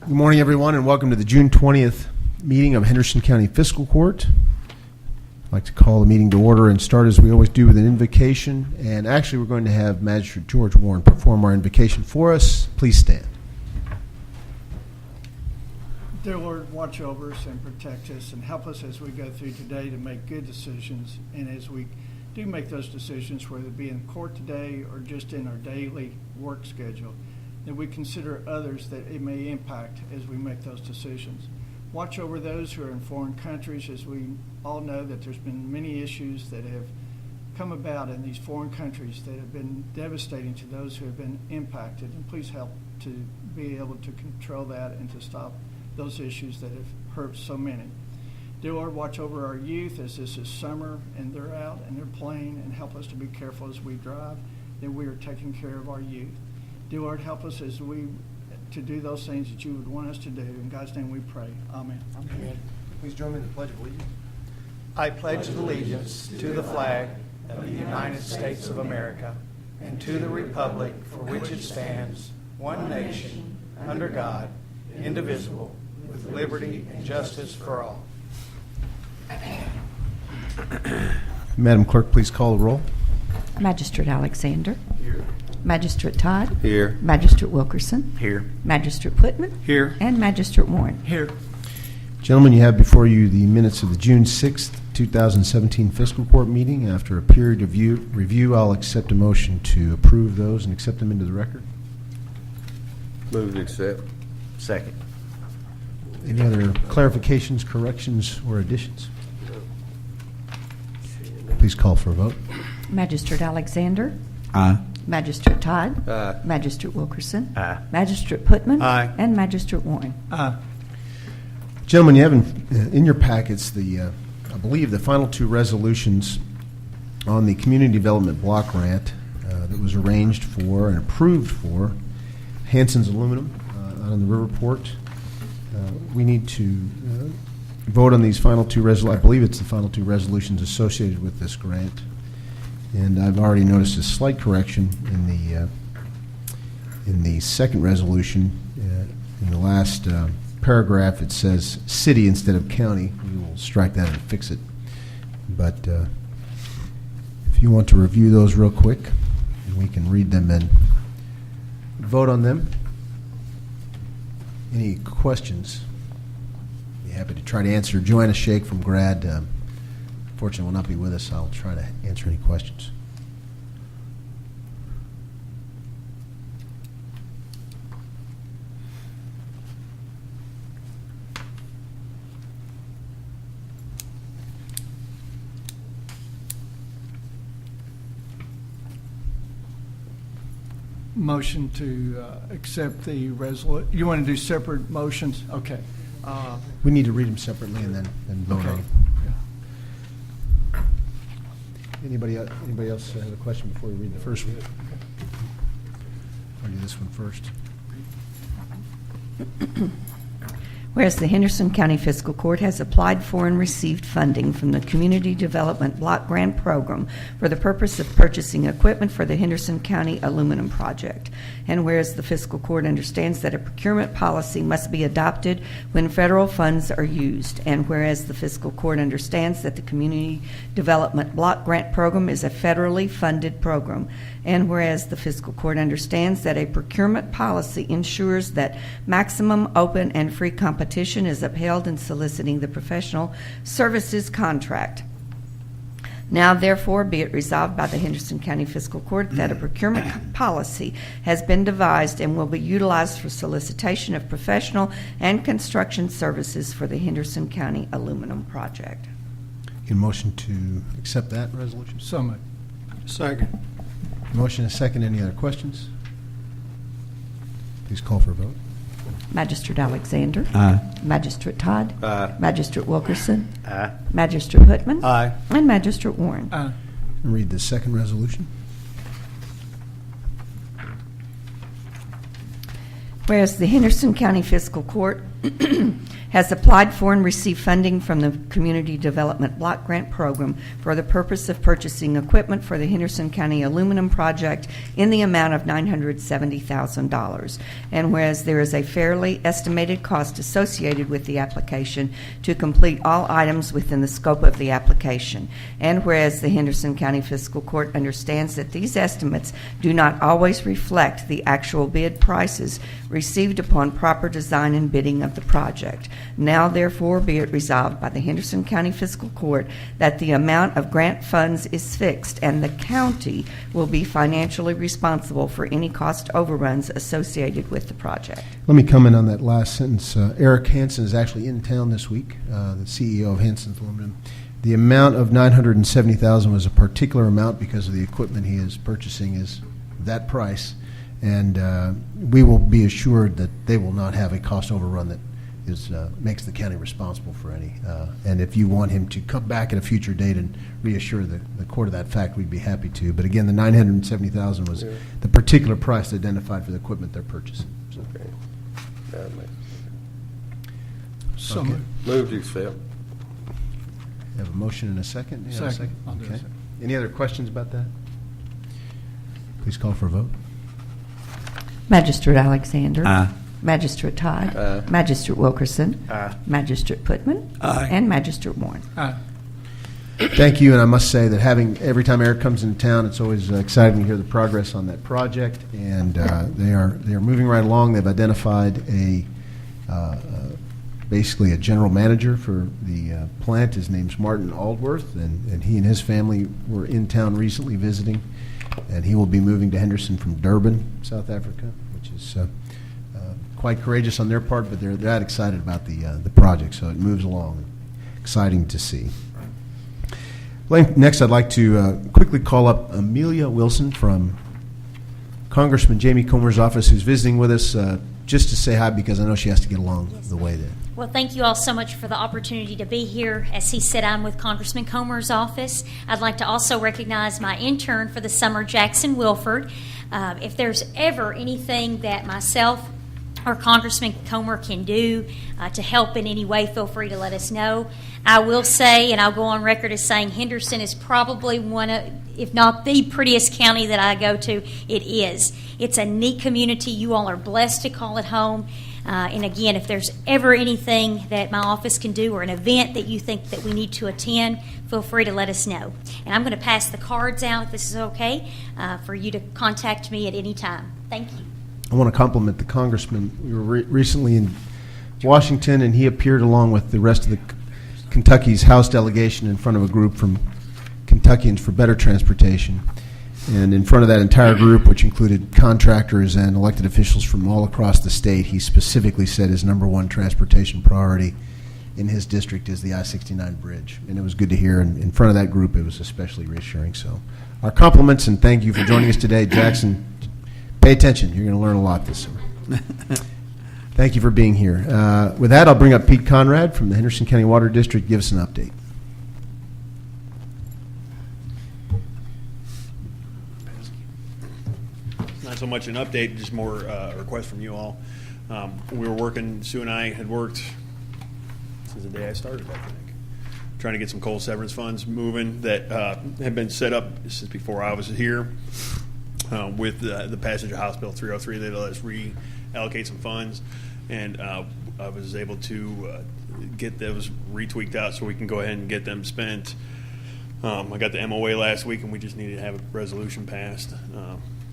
Good morning, everyone, and welcome to the June 20th meeting of Henderson County Fiscal Court. I'd like to call the meeting to order and start as we always do with an invocation. And actually, we're going to have Magistrate George Warren perform our invocation for us. Please stand. Dear Lord, watch over us and protect us and help us as we go through today to make good decisions. And as we do make those decisions, whether it be in court today or just in our daily work schedule, that we consider others that it may impact as we make those decisions. Watch over those who are in foreign countries, as we all know that there's been many issues that have come about in these foreign countries that have been devastating to those who have been impacted. And please help to be able to control that and to stop those issues that have hurt so many. Dear Lord, watch over our youth as this is summer and they're out and they're playing, and help us to be careful as we drive, that we are taking care of our youth. Dear Lord, help us as we to do those things that you would want us to do. In God's name we pray. Amen. Amen. Please join me in the Pledge of Allegiance. I pledge allegiance to the flag of the United States of America and to the republic for which it stands, one nation, under God, indivisible, with liberty and justice for all. Madam Clerk, please call the roll. Magistrate Alexander. Here. Magistrate Todd. Here. Magistrate Wilkerson. Here. Magistrate Putman. Here. And Magistrate Warren. Here. Gentlemen, you have before you the minutes of the June 6th, 2017 Fiscal Court meeting. After a period of review, I'll accept a motion to approve those and accept them into the record. Move to accept. Second. Any other clarifications, corrections, or additions? Please call for a vote. Magistrate Alexander. Aye. Magistrate Todd. Aye. Magistrate Wilkerson. Aye. Magistrate Putman. Aye. And Magistrate Warren. Aye. Gentlemen, you have in your packets the, I believe, the final two resolutions on the Community Development Block Grant that was arranged for and approved for Hanson's Aluminum out on the Riverport. We need to vote on these final two resolutions. I believe it's the final two resolutions associated with this grant. And I've already noticed a slight correction in the second resolution. In the last paragraph, it says city instead of county. We will strike that and fix it. But if you want to review those real quick, we can read them and vote on them. Any questions? Be happy to try to answer. Joanna Shake from GRAD fortunately will not be with us. I'll try to answer any questions. Motion to accept the resolution. You want to do separate motions? Okay. We need to read them separately and then vote on Okay. them. Anybody else have a question before we read the first one? I'll do this one first. Whereas the Henderson County Fiscal Court has applied for and received funding from the Community Development Block Grant Program for the purpose of purchasing equipment for the Henderson County Aluminum Project. And whereas the Fiscal Court understands that a procurement policy must be adopted when federal funds are used. And whereas the Fiscal Court understands that the Community Development Block Grant Program is a federally funded program. And whereas the Fiscal Court understands that a procurement policy ensures that maximum open and free competition is upheld in soliciting the professional services contract. Now, therefore, be it resolved by the Henderson County Fiscal Court that a procurement policy has been devised and will be utilized for solicitation of professional and construction services for the Henderson County Aluminum Project. In motion to accept that resolution? So moved. Second. Motion is second. Any other questions? Please call for a vote. Magistrate Alexander. Aye. Magistrate Todd. Aye. Magistrate Wilkerson. Aye. Magistrate Putman. Aye. And Magistrate Warren. Aye. Read the second resolution. Whereas the Henderson County Fiscal Court has applied for and received funding from the Community Development Block Grant Program for the purpose of purchasing equipment for the Henderson County Aluminum Project in the amount of $970,000. And whereas there is a fairly estimated cost associated with the application to complete all items within the scope of the application. And whereas the Henderson County Fiscal Court understands that these estimates do not always reflect the actual bid prices received upon proper design and bidding of the project. Now, therefore, be it resolved by the Henderson County Fiscal Court that the amount of grant funds is fixed and the county will be financially responsible for any cost overruns associated with the project. Let me comment on that last sentence. Eric Hansen is actually in town this week, the CEO of Hansen's Aluminum. The amount of $970,000 was a particular amount because of the equipment he is purchasing is that price, and we will be assured that they will not have a cost overrun that makes the county responsible for any. And if you want him to come back at a future date and reassure the court of that fact, we'd be happy to. But again, the $970,000 was the particular price identified for the equipment they're purchasing. So. Okay. That makes- So Okay. Move to accept. Have a motion and a second? You have a Second. I'll do a Okay. second. Any other questions about that? Please call for a vote. Magistrate Alexander. Aye. Magistrate Todd. Aye. Magistrate Wilkerson. Aye. Magistrate Putman. Aye. And Magistrate Warren. Aye. Thank you, and I must say that every time Eric comes into town, it's always exciting to hear the progress on that project, and they are moving right along. They've identified basically a general manager for the plant. His name's Martin Aldworth, and he and his family were in town recently visiting, and he will be moving to Henderson from Durban, South Africa, which is quite courageous on their part, but they're that excited about the project, so it moves along. Exciting to see. Next, I'd like to quickly call up Amelia Wilson from Congressman Jamie Comer's office, who's visiting with us, just to say hi because I know she has to get along the way there. Well, thank you all so much for the opportunity to be here. As he said, I'm with Congressman Comer's office. I'd like to also recognize my intern for the summer, Jackson Wilford. If there's ever anything that myself or Congressman Comer can do to help in any way, feel free to let us know. I will say, and I'll go on record as saying, Henderson is probably one of, if not the prettiest county that I go to. It is. It's a neat community. You all are blessed to call it home. And again, if there's ever anything that my office can do or an event that you think that we need to attend, feel free to let us know. And I'm going to pass the cards out, if this is okay, for you to contact me at any time. Thank you. I want to compliment the congressman. We were recently in Washington, and he appeared along with the rest of the Kentucky's House delegation in front of a group from Kentuckians for Better Transportation. And in front of that entire group, which included contractors and elected officials from all across the state, he specifically said his number one transportation priority in his district is the I-69 bridge. And it was good to hear. And in front of that group, it was especially reassuring. So our compliments, and thank you for joining us today. Jackson, pay attention. You're going to learn a lot this summer. Thank you for being here. With that, I'll bring up Pete Conrad from the Henderson County Water District. Give us an update. Not so much an update, just more a request from you all. We were working, Sue and I had worked since the day I started, I think, trying to get some coal severance funds moving that had been set up since before I was here. With the passage of House Bill 303, they let us reallocate some funds, and I was able to get those retweaked out so we can go ahead and get them spent. I got the MOA last week, and we just needed to have a resolution passed,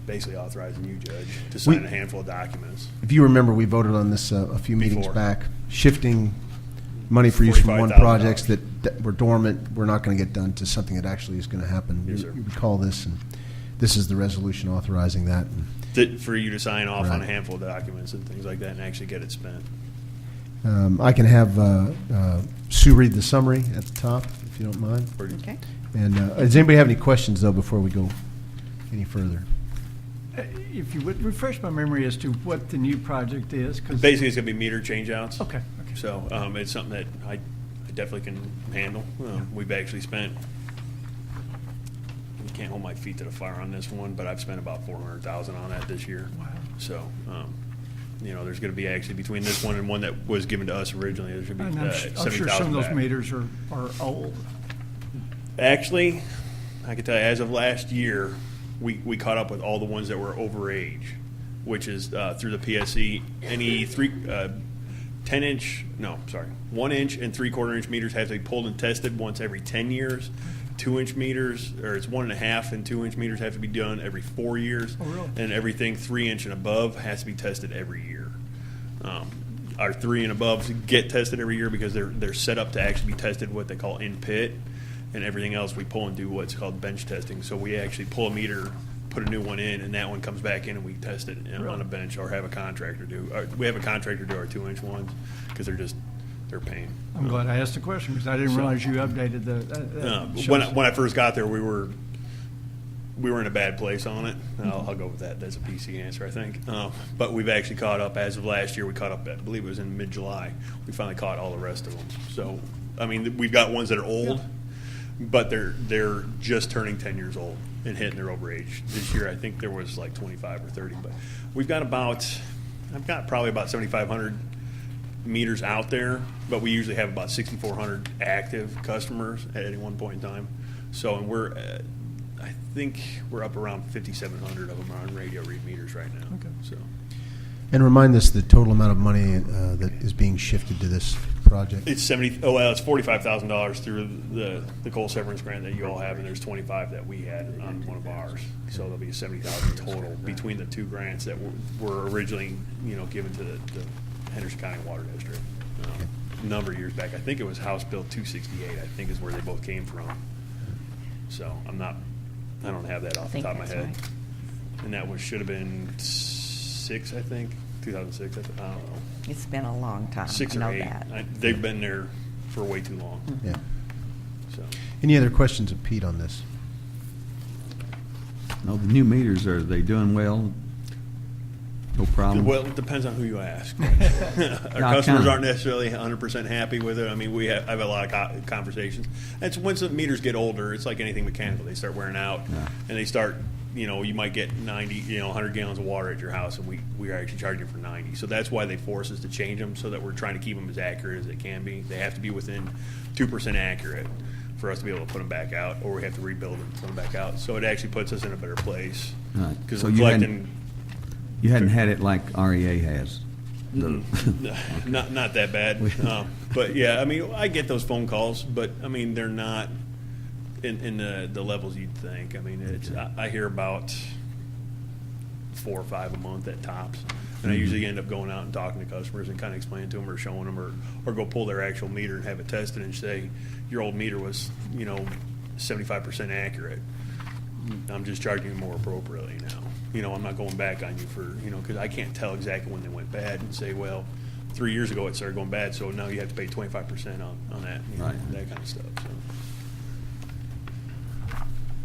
basically authorizing you, Judge, to sign a handful of documents. If you remember, we voted on this a few meetings Before. back, shifting money for use from one $45,000. projects that were dormant, were not going to get done, to something that actually is going to happen. Yes, sir. You recall this, and this is the resolution authorizing that. For you to sign off on a Right. handful of documents and things like that and actually get it spent. I can have Sue read the summary at the top, if you don't mind. Okay. And does anybody have any questions, though, before we go any further? If you would refresh my memory as to what the new project is, because Basically, it's going to be meter changeouts. okay. So it's something that I definitely can handle. We've actually spent, I can't hold my feet to the fire on this one, but I've spent about $400,000 on that this year. Wow. So there's going to be actually between this one and one that was given to us originally, there should be And I'm sure 70,000 some of those back. meters are old. Actually, I can tell you, as of last year, we caught up with all the ones that were over age, which is through the PSC. Any 1 inch and 3/4 inch meters have to be pulled and tested once every 10 years. 2-inch meters, or it's 1.5 and 2-inch meters have to be done every 4 years. Oh, really? And everything 3-inch and above has to be tested every year. Our 3 and above get tested every year because they're set up to actually be tested what they call in pit, and everything else we pull and do what's called bench testing. So we actually pull a meter, put a new one in, and that one comes back in and we test it on a bench, or have a contractor do. We have a contractor do our 2-inch ones because they're pain. I'm glad I asked the question because I didn't realize you updated When I first got there, we were in a bad place on it. I'll go with that. That's a PC answer, I think. But we've actually caught up. As of last year, we caught up. I believe it was in mid-July. We finally caught all the rest of them. So, I mean, we've got ones that are old, but they're just turning 10 years old and hitting their overage. This year, I think there was like 25 or 30. But I've got probably about 7,500 meters out there, but we usually have about 6,400 active customers at any one point in time. So, and I think we're up around 5,700 of them are on radio read meters right now. Okay. So, And remind us the total amount of money that is being shifted to this project. it's $45,000 through the coal severance grant that you all have, and there's 25 that we had on one of ours. So there'll be 70,000 total between the two grants that were originally, given to the Henderson County Water District. A number of years back, I think it was House Bill 268. I think is where they both came from. So I don't have that off the top of my head. Right. And that should have been 6, I think, 2006. I don't know, It's been a long time. 6 I or know 8. that. They've been there for way too long. Yeah. So Any other questions of Pete on this? No, the new meters, are they doing well? No problem? well, it depends on who you ask. Our Yeah, customers kinda. aren't necessarily 100% happy with it. I mean, I have a lot of conversations. And so once the meters get older, it's like anything mechanical. They start wearing out, Yeah. and they start. You might get 90, 100 gallons of water at your house, and we are actually charging for 90. So that's why they force us to change them, so that we're trying to keep them as accurate as they can be. They have to be within 2% accurate for us to be able to put them back out, or we have to rebuild them and put them back out. So it actually puts us in a better place. Right. Because So collecting. You hadn't had it like REA has? Not that bad. But yeah, I mean, I get those phone calls, but I mean, they're not in the levels you'd think. I mean, I hear about 4 or 5 a month at tops. And I usually end up going out and talking to customers and kind of explaining to them or showing them or go pull their actual meter and have it tested and say, your old meter was, 75% accurate. I'm just charging you more appropriately now. I'm not going back on you for, because I can't tell exactly when they went bad and say, well, 3 years ago it started going bad, so now you have to pay 25% on that, Right. that kind of stuff. So.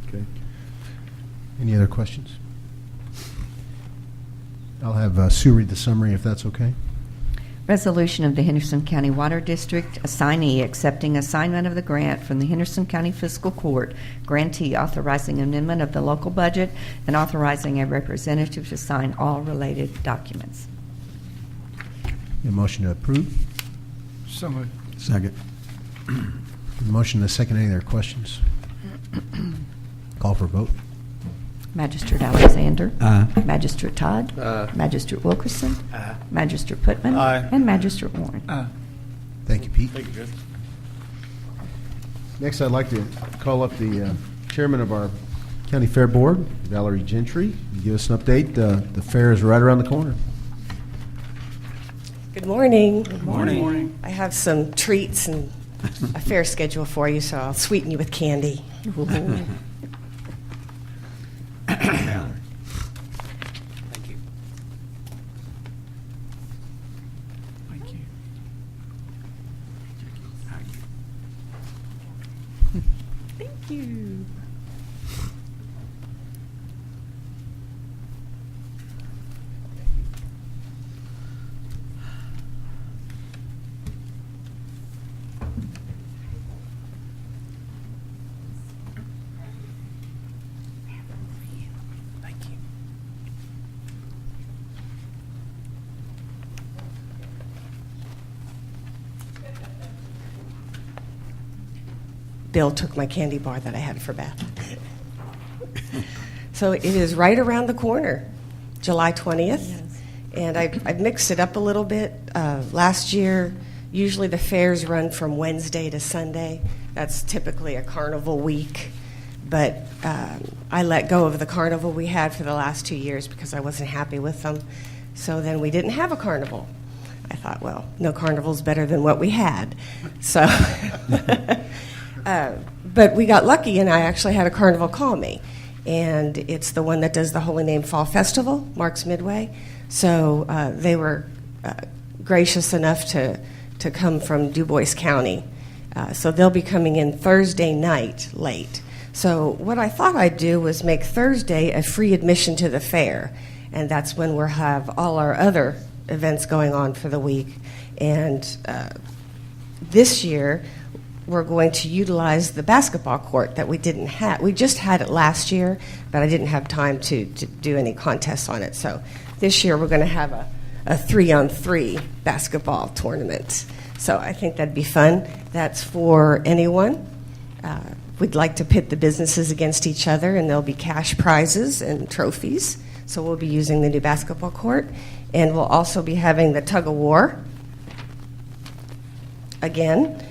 Okay. Any other questions? I'll have Sue read the summary if that's okay. Resolution of the Henderson County Water District assignee accepting assignment of the grant from the Henderson County Fiscal Court, grantee authorizing amendment of the local budget and authorizing a representative to sign all related documents. A motion to approve. So moved. Second. A motion and a second. Any other questions? Call for a vote. Magistrate Alexander. Aye. Magistrate Todd. Aye. Magistrate Wilkerson. Aye. Magistrate Putman. Aye. And Magistrate Warren. Thank you, Pete. Thank you, Jeff. Next, I'd like to call up the chairman of our County Fair Board, Valerie Gentry. Give us an update. The fair is right around the corner. Good morning. Good Morning. I have some treats and a fair schedule for you, so I'll sweeten you with candy. Thank you. Thank you. Thank you. Bill took my candy bar that I had for Beth. So it is right around the corner, July 20th. And I've mixed it up a little bit. Last year, usually the fairs run from Wednesday to Sunday. That's typically a carnival week. But I let go of the carnival we had for the last 2 years because I wasn't happy with them. So then we didn't have a carnival. I thought, well, no carnival's better than what we had. So, but we got lucky, and I actually had a carnival call me. And it's the one that does the Holy Name Fall Festival, Mark's Midway. So they were gracious enough to come from Du Bois County. So they'll be coming in Thursday night late. So what I thought I'd do was make Thursday a free admission to the fair. And that's when we'll have all our other events going on for the week. And this year, we're going to utilize the basketball court that we didn't have. We just had it last year, but I didn't have time to do any contests on it. So this year we're going to have a 3-on-3 basketball tournament. So I think that'd be fun. That's for anyone. We'd like to pit the businesses against each other, and there'll be cash prizes and trophies. So we'll be using the new basketball court. And we'll also be having the tug of war again.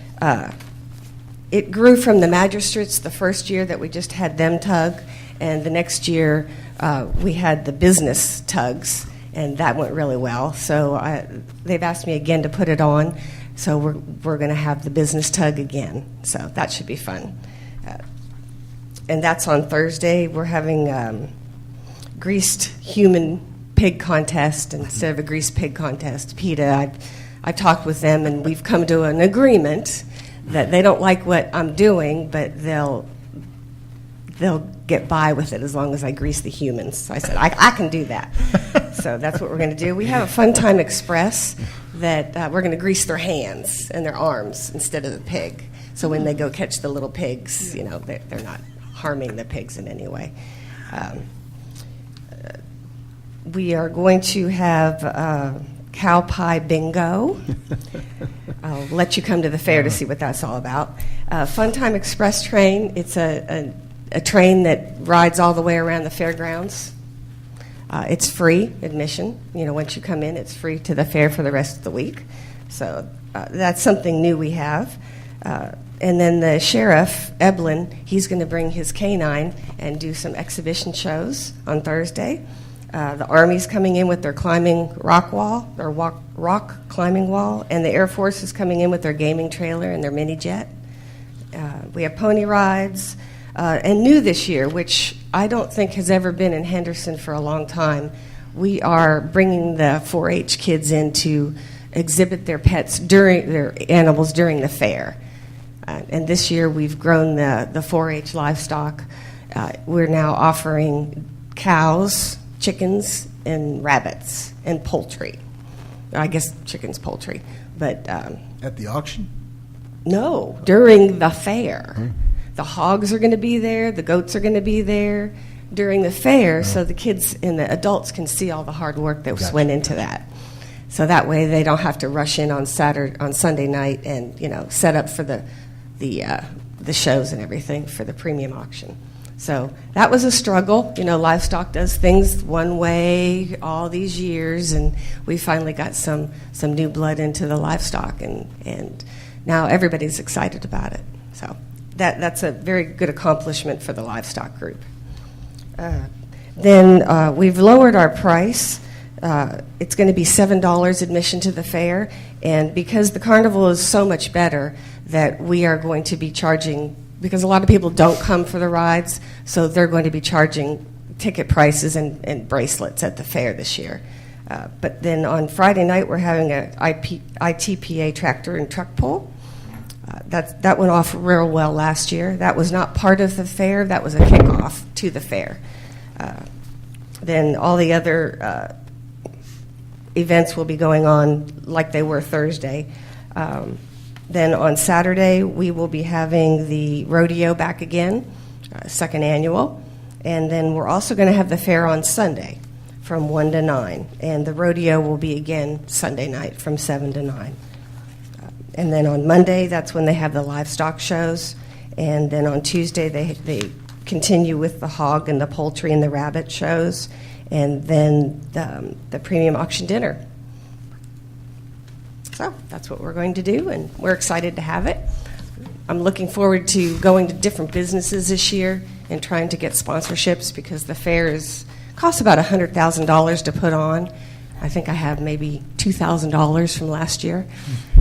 It grew from the magistrates the first year that we just had them tug, and the next year we had the business tugs, and that went really well. So they've asked me again to put it on, so we're going to have the business tug again. So that should be fun. And that's on Thursday. We're having greased human pig contest instead of a greased pig contest. PETA, I've talked with them, and we've come to an agreement that they don't like what I'm doing, but they'll get by with it as long as I grease the humans. So I said, I can do that. So that's what we're going to do. We have a Fun Time Express that we're going to grease their hands and their arms instead of the pig. So when they go catch the little pigs, you know, they're not harming the pigs in any way. We are going to have cow pie bingo. I'll let you come to the fair to see what that's all about. Fun Time Express train. It's a train that rides all the way around the fairgrounds. It's free admission. You know, once you come in, it's free to the fair for the rest of the week. So that's something new we have. And then the sheriff, Eblin, he's going to bring his canine and do some exhibition shows on Thursday. The Army's coming in with their climbing rock wall, their rock climbing wall, and the Air Force is coming in with their gaming trailer and their mini jet. We have pony rides. And new this year, which I don't think has ever been in Henderson for a long time, we are bringing the 4-H kids in to exhibit their pets their animals during the fair. And this year we've grown the 4-H livestock. We're now offering cows, chickens, and rabbits, and poultry. I guess chicken's poultry, but At the auction? no, during the fair. The hogs are going to be there, the goats are going to be there during the fair, so the kids and the adults can see all the hard work that went into that. So that way they don't have to rush in on Sunday night and, you know, set up for the shows and everything for the premium auction. So that was a struggle. You know, livestock does things one way all these years, and we finally got some new blood into the livestock, and now everybody's excited about it. So that's a very good accomplishment for the livestock group. Then we've lowered our price. It's going to be $7 admission to the fair, and because the carnival is so much better, that we are going to be charging, because a lot of people don't come for the rides, so they're going to be charging ticket prices and bracelets at the fair this year. But then on Friday night, we're having a ITPA tractor and truck pull. That went off real well last year. That was not part of the fair. That was a kickoff to the fair. Then all the other events will be going on like they were Thursday. Then on Saturday, we will be having the rodeo back again, second annual. And then we're also going to have the fair on Sunday from 1 to 9. And the rodeo will be again Sunday night from 7 to 9. And then on Monday, that's when they have the livestock shows. And then on Tuesday, they continue with the hog and the poultry and the rabbit shows, and then the premium auction dinner. So that's what we're going to do, and we're excited to have it. I'm looking forward to going to different businesses this year and trying to get sponsorships, because the fair costs about $100,000 to put on. I think I have maybe $2,000 from last year.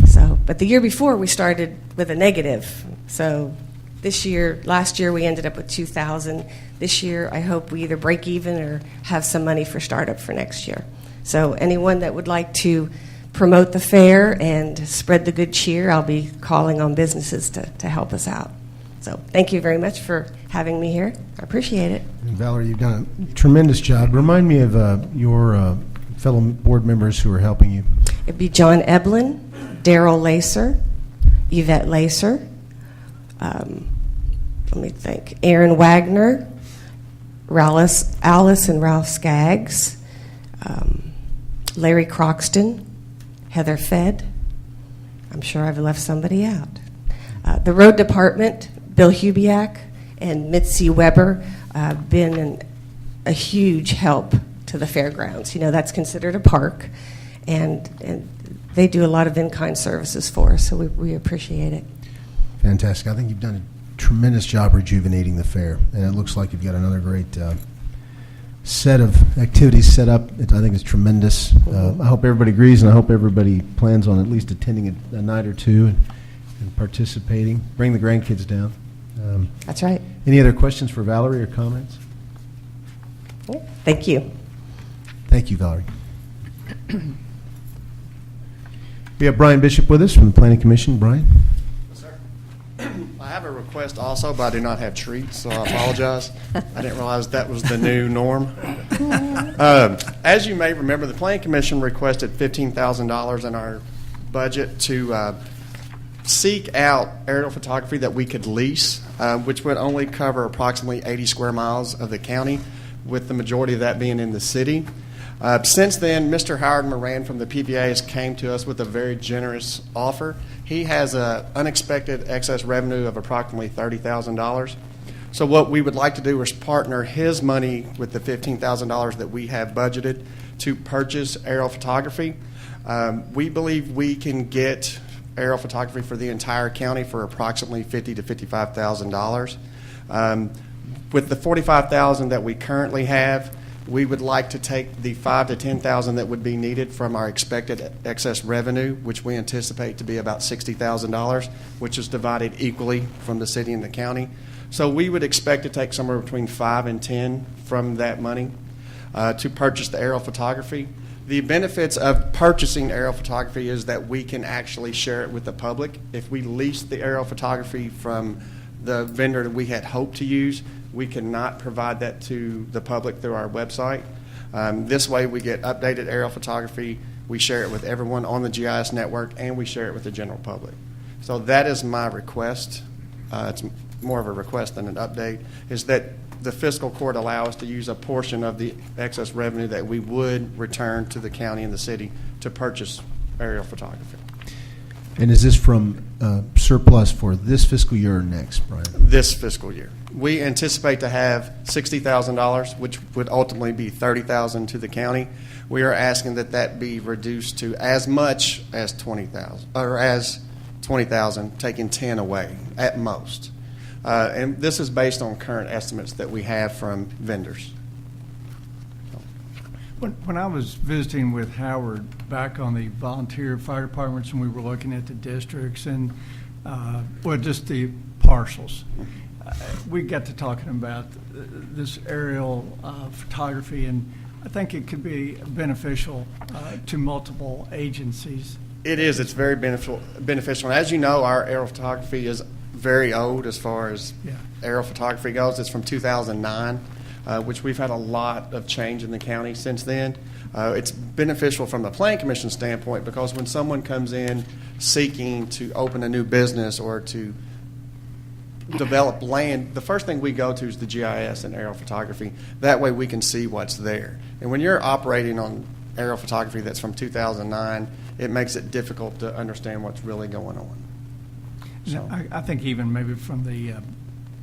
So, but the year before we started with a negative. So last year we ended up with $2,000. This year I hope we either break even or have some money for startup for next year. So anyone that would like to promote the fair and spread the good cheer, I'll be calling on businesses to help us out. So thank you very much for having me here. I appreciate it. And Valerie, you've done a tremendous job. Remind me of your fellow board members who are helping you. It'd be John Eblin, Daryl Lacer, Yvette Lacer, let me think, Aaron Wagner, Alice and Ralph Skaggs, Larry Croxton, Heather Fedd. I'm sure I've left somebody out. The road department, Bill Hubiak and Mitzi Weber, been a huge help to the fairgrounds. You know, that's considered a park, and they do a lot of in-kind services for us, so we appreciate it. Fantastic. I think you've done a tremendous job rejuvenating the fair, and it looks like you've got another great set of activities set up. I think it's tremendous. I hope everybody agrees, and I hope everybody plans on at least attending a night or two and participating. Bring the grandkids down. That's right. Any other questions for Valerie or comments? Thank you. Thank you, Valerie. We have Brian Bishop with us from the Planning Commission. Brian? Yes, sir. I have a request also, but I do not have treats, so I apologize. I didn't realize that was the new norm. As you may remember, the Planning Commission requested $15,000 in our budget to seek out aerial photography that we could lease, which would only cover approximately 80 square miles of the county, with the majority of that being in the city. Since then, Mr. Howard Moran from the PVAs came to us with a very generous offer. He has an unexpected excess revenue of approximately $30,000. So what we would like to do is partner his money with the $15,000 that we have budgeted to purchase aerial photography. We believe we can get aerial photography for the entire county for approximately $50,000 to $55,000. With the $45,000 that we currently have, we would like to take the $5,000 to $10,000 that would be needed from our expected excess revenue, which we anticipate to be about $60,000, which is divided equally from the city and the county. So we would expect to take somewhere between 5 and 10 from that money to purchase the aerial photography. The benefits of purchasing aerial photography is that we can actually share it with the public. If we lease the aerial photography from the vendor that we had hoped to use, we cannot provide that to the public through our website. This way we get updated aerial photography, we share it with everyone on the GIS network, and we share it with the general public. So that is my request. It's more of a request than an update, is that the fiscal court allow us to use a portion of the excess revenue that we would return to the county and the city to purchase aerial photography. And is this from surplus for this fiscal year or next, Brian? This fiscal year. We anticipate to have $60,000, which would ultimately be $30,000 to the county. We are asking that be reduced to as much as $20,000, or as $20,000, taking 10 away at most. And this is based on current estimates that we have from vendors. When I was visiting with Howard back on the volunteer fire departments, and we were looking at the districts and, just the parcels, we got to talking about this aerial photography, and I think it could be beneficial to multiple agencies. It is. It's very beneficial. And as you know, our aerial photography is very old as far as aerial photography goes. It's from 2009. Which we've had a lot of change in the county since then. It's beneficial from the Planning Commission standpoint, because when someone comes in seeking to open a new business or to develop land, the first thing we go to is the GIS and aerial photography. That way we can see what's there. And when you're operating on aerial photography that's from 2009, it makes it difficult to understand what's really going on. So I think even maybe from the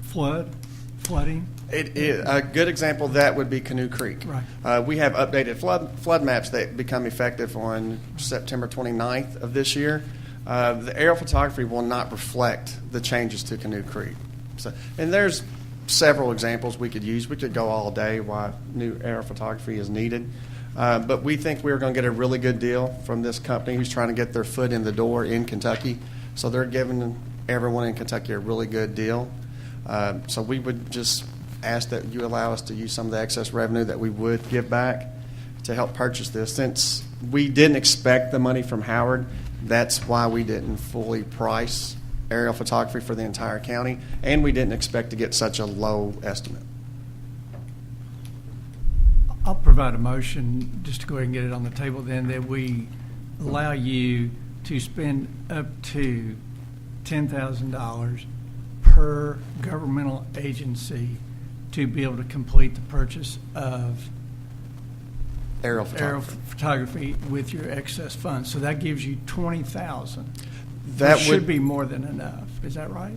flooding. it is a good example of that would be Canoe Creek. Right. We have updated flood maps that become effective on September 29th of this year. The aerial photography will not reflect the changes to Canoe Creek. So, and there's several examples we could use. We could go all day why new aerial photography is needed. But we think we're going to get a really good deal from this company who's trying to get their foot in the door in Kentucky. So they're giving everyone in Kentucky a really good deal. So we would just ask that you allow us to use some of the excess revenue that we would give back to help purchase this. Since we didn't expect the money from Howard, that's why we didn't fully price aerial photography for the entire county, and we didn't expect to get such a low estimate. I'll provide a motion, just to go ahead and get it on the table then, that we allow you to spend up to $10,000 per governmental agency to be able to complete the purchase of Aerial aerial photography. photography with your excess funds. So that gives you $20,000. That Which should would be more than enough. Is that right?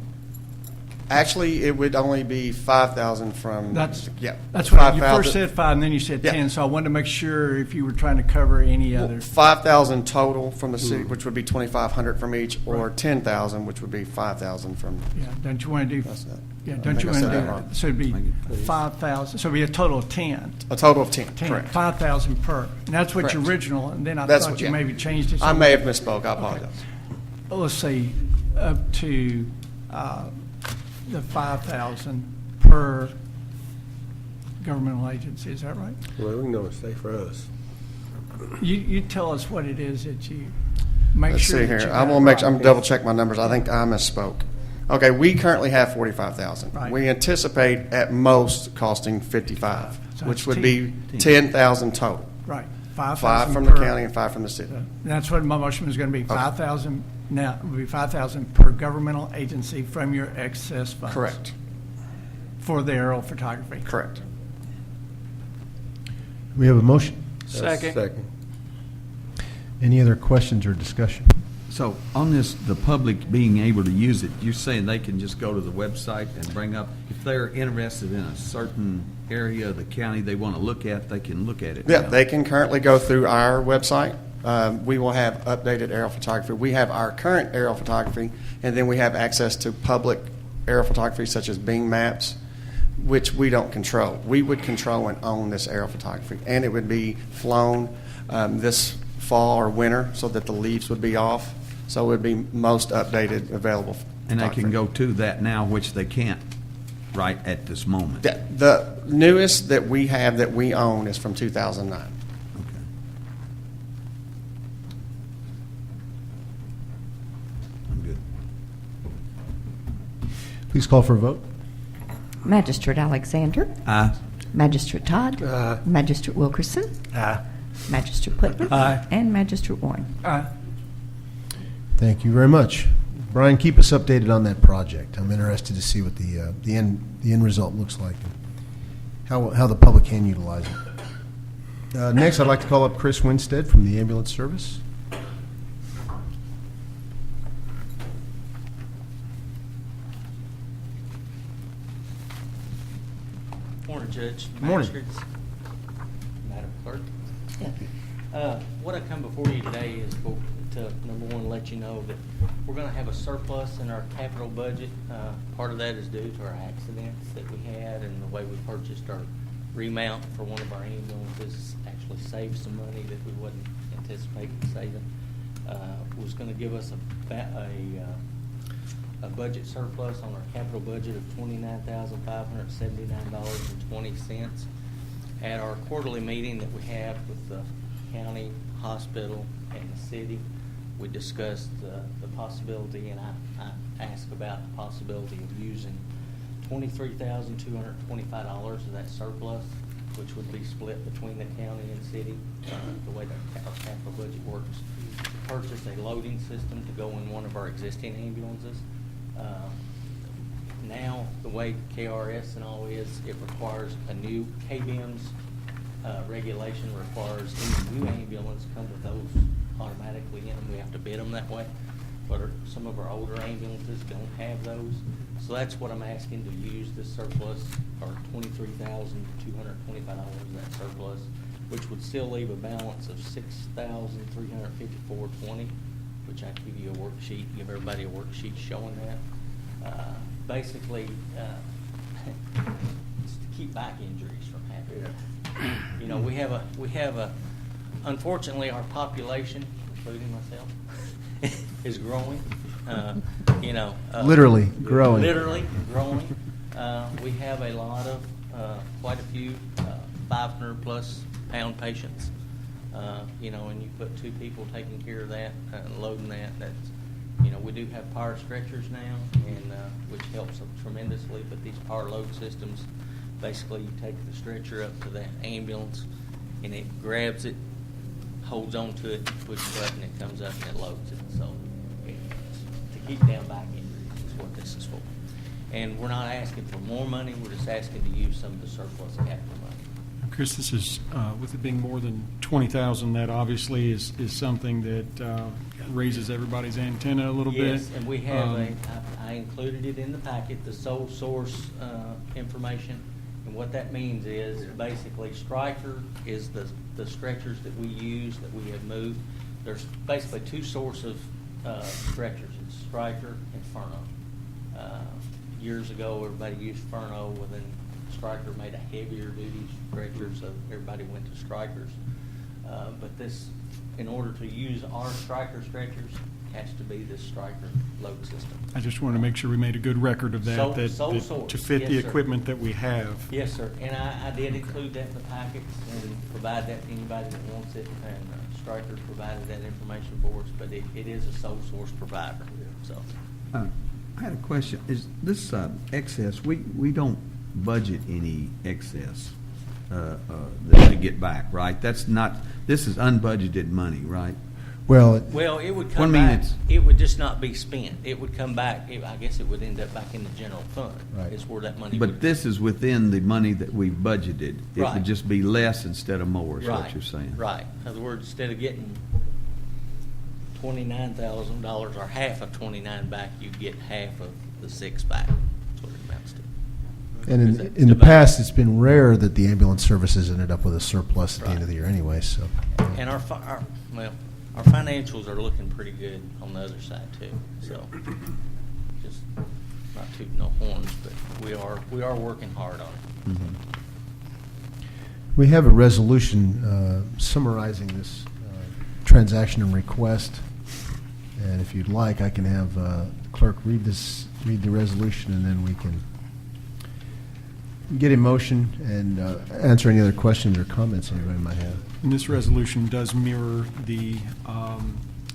actually it would only be 5,000 from That's yeah. That's what you 5,000 first said 5, and then you said Yeah. 10. So I wanted to make sure if you were trying to cover any other. 5,000 total from the city, which would be 2,500 from each, or 10,000, which would be 5,000 from. Yeah, don't you want to do? That's it. Yeah, I don't think you I want said to that do? wrong. So it'd be 5,000. So it'd be a total of 10. A total of 10. 10, Correct. 5,000 per. And that's what your Correct. original. And then I That's thought what- you yeah. maybe changed it. I may have misspoke. I apologize. Well, let's say up to the 5,000 per governmental agency. Is that right? Well, we know it's safe for us. You tell us what it is that you make Let's sure. see that here. you I'm got gonna it right. I'm double check my numbers. I think I misspoke. Okay, we currently have 45,000. Right. We anticipate at most costing 55, So which that's would 10. be 10,000 total. Right. 5 from the per- county and 5 from the city. That's what my motion was going to be. 5,000 now. It would be 5,000 per governmental agency from your excess funds. Correct. For the aerial photography. Correct. We have a motion. Second. Any other questions or discussion? So on this, the public being able to use it, you're saying they can just go to the website and bring up, if they're interested in a certain area of the county they want to look at, they can look at it Yeah, now. they can currently go through our website. We will have updated aerial photography. We have our current aerial photography, and then we have access to public aerial photography such as Bing Maps, which we don't control. We would control and own this aerial photography, and it would be flown this fall or winter so that the leaves would be off. So it would be most updated available. And they can photography. go to that now, which they can't right at this moment. The newest that we have that we own is from 2009. Okay. I'm good. Please call for a vote. Magistrate Alexander. Aye. Magistrate Todd. Aye. Magistrate Wilkerson. Aye. Magistrate Whitman. Aye. And Magistrate Warren. Thank you very much. Brian, keep us updated on that project. I'm interested to see what the end result looks like and how the public can utilize it. Next, I'd like to call up Chris Winstead from the Ambulance Service. Morning, Judge. Morning. Magistrates, Madam Clerk. What I come before you today is to, number one, let you know that we're going to have a surplus in our capital budget. Part of that is due to our accidents that we had and the way we purchased our remount for one of our ambulances actually saved some money that we wasn't anticipating saving. Was going to give us a budget surplus on our capital budget of $29,579.20. At our quarterly meeting that we have with the county, hospital, and the city, we discussed the possibility, and I asked about the possibility of using $23,225 of that surplus, which would be split between the county and city, the way that our capital budget works, to purchase a loading system to go in one of our existing ambulances. Now, the way KRS and all is, it requires a new KBIMS regulation requires any new ambulance come with those automatically in them. We have to bid them that way. but some of our older ambulances don't have those. So that's what I'm asking, to use this surplus, or $23,225, that surplus, which would still leave a balance of $6,354.20, which I can give you a worksheet, give everybody a worksheet showing that. Basically, it's to keep back injuries from happening. You know, we have a, unfortunately, our population, including myself, is growing. Literally growing. Literally growing. We have a lot of, quite a few 500-plus pound patients. And you put two people taking care of that, loading that. That's, we do have power stretchers now, and which helps tremendously. But these power load systems, basically, you take the stretcher up to that ambulance, and it grabs it, holds on to it, push the button, it comes up and it loads it. So to keep down back injuries is what this is for. And we're not asking for more money, we're just asking to use some of the surplus capital money. Chris, this is, with it being more than 20,000, that obviously is something that raises everybody's antenna a little bit. Yes, and we have I included it in the packet, the sole source information. And what that means is, basically, Stryker is the stretchers that we use, that we have moved. There's basically two sources of stretchers. It's Stryker and Furno. Years ago, everybody used Furno, and then Stryker made a heavier duty stretcher, so everybody went to Strykers. But this, in order to use our Stryker stretchers, has to be this Stryker load system. I just want to make sure we made a good record of that, Sole source. to fit Yes, the sir. equipment that we have. Yes, sir. And I did include that in the packets and provide that to anybody that wants it. And Stryker provided that information for us, but it is a sole source provider. So, I had a question. Is this excess, we don't budget any excess that we get back, right? That's not, this is unbudgeted money, right? Well, it would Well, I come mean, back. it's- It would just not be spent. It would come back. I guess it would end up back in the general fund. Right. Is where that money But would. this is within the money that we budgeted. It Right. would just be less instead of more, is Right. what you're saying. Right. In other words, instead of getting $29,000 or half of 29 back, you get half of the 6 back. That's what it amounts to. and Is that in the about- past, it's been rare that the ambulance services ended up with a surplus at the end of the year anyway, so. And our financials are looking pretty good on the other side too. So, just not tooting no horns, but we are working hard on it. Mhm. We have a resolution summarizing this transaction and request, and if you'd like, I can have clerk read the resolution, and then we can get in motion and answer any other questions or comments anybody might have. And this resolution does mirror the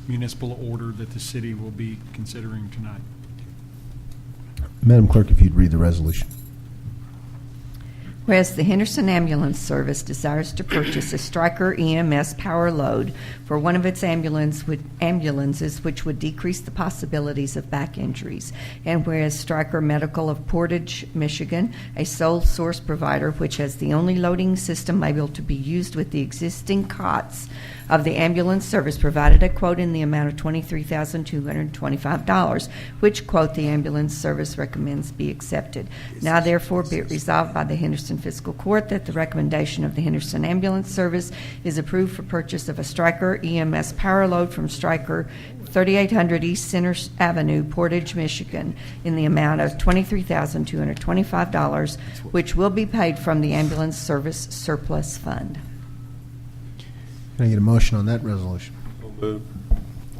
municipal order that the city will be considering tonight. Madam Clerk, if you'd read the resolution. Whereas the Henderson Ambulance Service desires to purchase a Stryker EMS power load for one of its ambulances, which would decrease the possibilities of back injuries. And whereas Stryker Medical of Portage, Michigan, a sole source provider which has the only loading system able to be used with the existing cots of the ambulance service, provided a quote in the amount of $23,225, which quote the ambulance service recommends be accepted. Now therefore be it resolved by the Henderson Fiscal Court that the recommendation of the Henderson Ambulance Service is approved for purchase of a Stryker EMS power load from Stryker, 3800 East Center Avenue, Portage, Michigan, in the amount of $23,225, which will be paid from the ambulance service surplus fund. Can I get a motion on that resolution?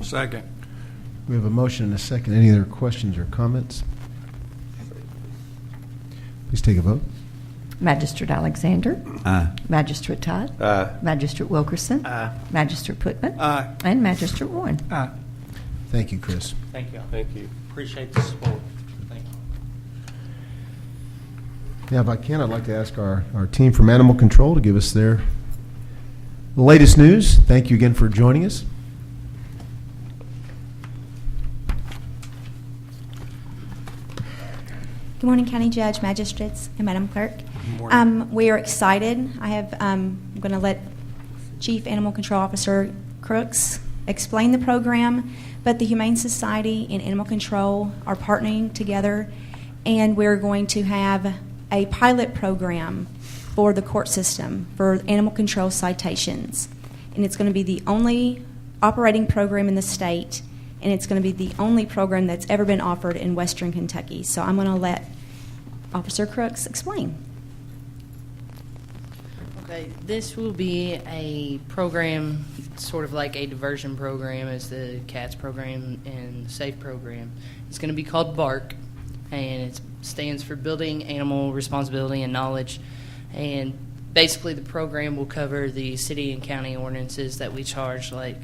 Second. We have a motion and a second. Any other questions or comments? Please take a vote. Magistrate Alexander. Aye. Magistrate Todd. Aye. Magistrate Wilkerson. Aye. Magistrate Putman. Aye. And Magistrate Warren. Aye. Thank you, Chris. Thank you. Thank you. Appreciate the support. Thank you. Now, if I can, I'd like to ask our team from Animal Control to give us their latest news. Thank you again for joining us. Good morning, County Judge, Magistrates, and Madam Clerk. We are excited. I'm going to let Chief Animal Control Officer Crooks explain the program, But the Humane Society and Animal Control are partnering together, and we're going to have a pilot program for the court system for animal control citations. And it's going to be the only operating program in the state, and it's going to be the only program that's ever been offered in Western Kentucky. So I'm going to let Officer Crooks explain. Okay, this will be a program, sort of like a diversion program as the CATS program and the SAFE program. It's going to be called BARK, and it stands for Building Animal Responsibility and Knowledge. And basically the program will cover the city and county ordinances that we charge, like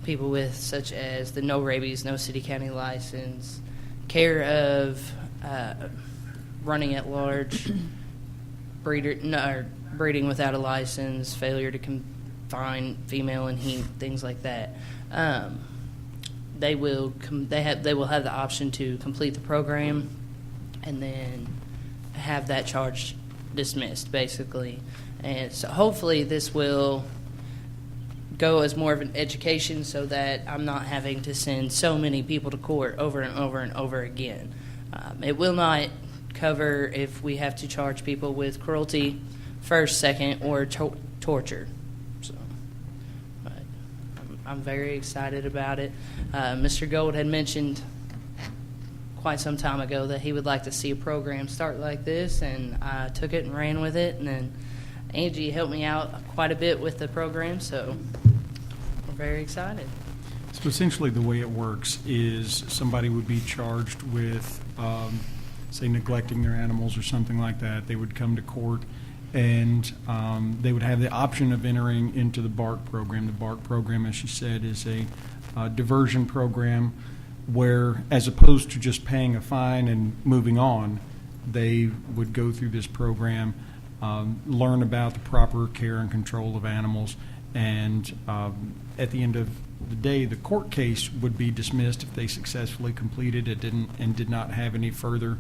people with, such as the no rabies, no city county license, care of running at large, breeding without a license, failure to confine female and heat, things like that. They will have the option to complete the program and then have that charge dismissed, basically. And so hopefully this will go as more of an education so that I'm not having to send so many people to court over and over and over again. It will not cover if we have to charge people with cruelty, first, second, or torture. So, but I'm very excited about it. Mr. Gold had mentioned quite some time ago that he would like to see a program start like this, and I took it and ran with it, and then Angie helped me out quite a bit with the program, so we're very excited. So essentially the way it works is somebody would be charged with, say, neglecting their animals or something like that. They would come to court, and they would have the option of entering into the BARK program. The BARK program, as she said, is a diversion program where, as opposed to just paying a fine and moving on, they would go through this program, learn about the proper care and control of animals, and at the end of the day, the court case would be dismissed if they successfully completed it and did not have any further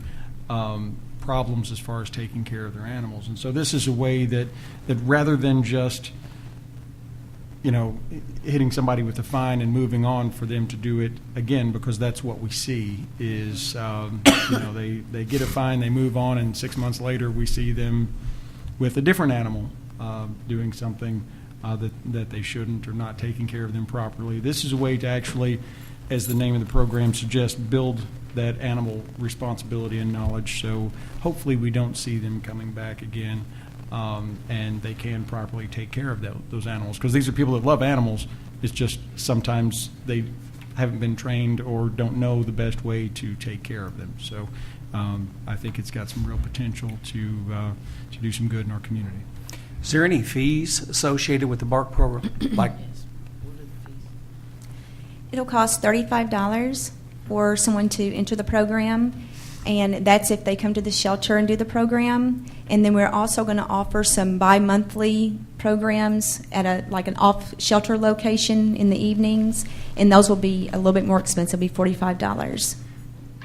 problems as far as taking care of their animals. And so this is a way that rather than just, hitting somebody with a fine and moving on, for them to do it again, because that's what we see is, they get a fine, they move on, and 6 months later we see them with a different animal doing something that they shouldn't, or not taking care of them properly. This is a way to actually, as the name of the program suggests, build that animal responsibility and knowledge, so hopefully we don't see them coming back again, and they can properly take care of those animals, because these are people that love animals. It's just sometimes they haven't been trained or don't know the best way to take care of them. So I think it's got some real potential to do some good in our community. Is there any fees associated with the BARK program? It'll cost $35 for someone to enter the program, and that's if they come to the shelter and do the program. And then we're also going to offer some bi-monthly programs at an off-shelter location in the evenings, and those will be a little bit more expensive, be $45.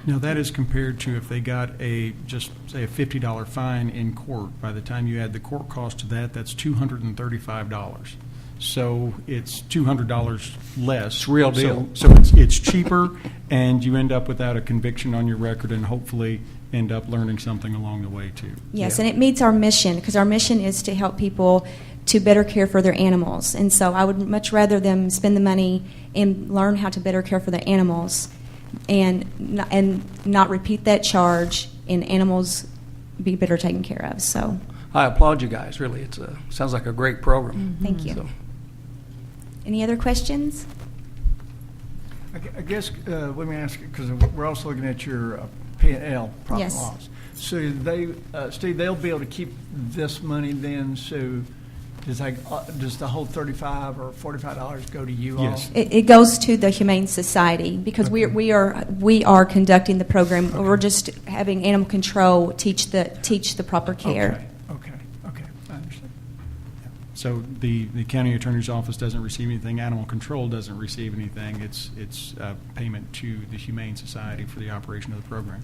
Now, that is compared to if they got just say a $50 fine in court. By the time you add the court cost to that, that's $235. So it's $200 less. It's a real deal. So it's cheaper, and you end up without a conviction on your record, and hopefully end up learning something along the way too. Yes, and it meets our mission, because our mission is to help people to better care for their animals. And so I would much rather them spend the money and learn how to better care for their animals, and not repeat that charge, and animals be better taken care of. So I applaud you guys, really. It sounds like a great program. Thank you. So. Any other questions? I guess, let me ask you, because we're also looking at your P&L profit Yes. loss. So they, Steve, they'll be able to keep this money then, so does the whole $35 or $45 go to you all? Yes. It goes to the Humane Society, because Okay. we are conducting the program. Okay. We're just having animal control teach the proper care. Okay, I understand. So the county attorney's office doesn't receive anything. Animal control doesn't receive anything. It's payment to the Humane Society for the operation of the program.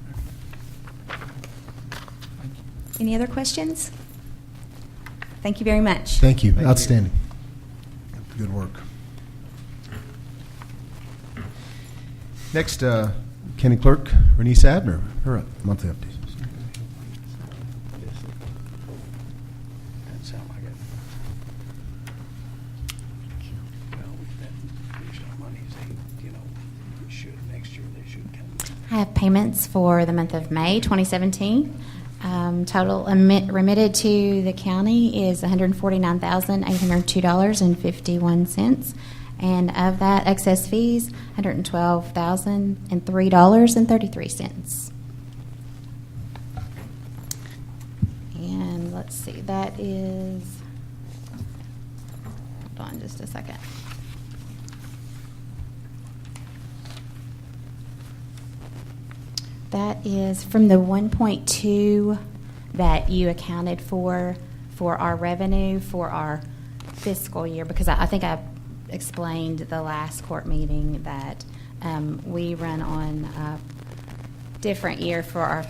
Any other questions? Thank you very much. Thank you. Outstanding. Good work. Next, County Clerk Renee Abner, her monthly update. That sound like it. Well, that additional monies, they, should, next year, they should come. I have payments for the month of May 2017. Total remitted to the county is $149,802.51. And of that, excess fees, $112,003.33. And let's see, that is, hold on just a second. That is from the 1.2 that you accounted for our revenue for our fiscal year, because I think I explained the last court meeting that we run on a different year for our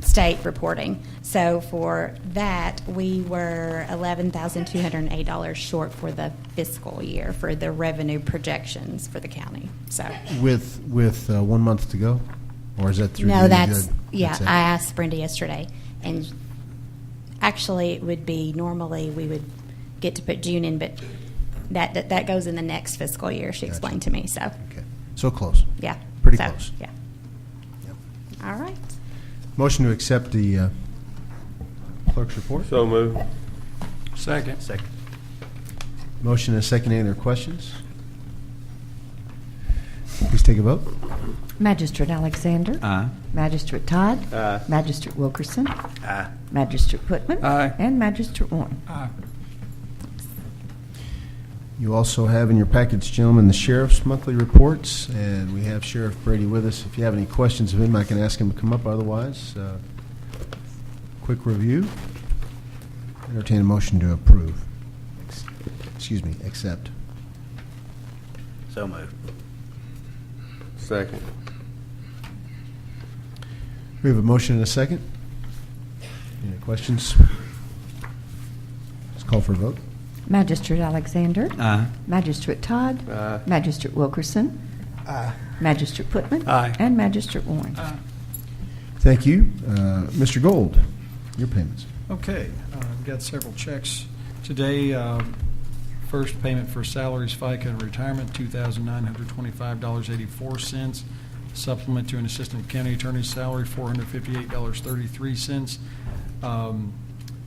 state reporting. So for that, we were $11,208 short for the fiscal year for the revenue projections for the county. So With 1 month to go? Or is that through no, the that's it? I asked Brenda yesterday, and actually it would be normally we would get to put June in, but that goes in the next fiscal year. She explained to me. So Okay. So close. yeah, Pretty So, close. Yeah. Yep. All right. Motion to accept the clerk's report. So move. Second. Motion and a second. Any other questions? Please take a vote. Magistrate Alexander. Aye. Magistrate Todd. Aye. Magistrate Wilkerson. Aye. Magistrate Putman. Aye. And Magistrate Warren. Aye. You also have in your package, gentlemen, the sheriff's monthly reports, and we have Sheriff Brady with us. If you have any questions of him, I can ask him to come up. Otherwise, quick review. Entertain a motion to approve. Accept. So move. Second. We have a motion and a second. Any questions? Let's call for a vote. Magistrate Alexander. Aye. Magistrate Todd. Aye. Magistrate Wilkerson. Aye. Magistrate Putman. Aye. And Magistrate Warren. Thank you. Mr. Gold, your payments. Okay, I've got several checks today. First payment for salaries, FICA, and retirement, $2,925.84. Supplement to an assistant county attorney's salary, $458.33.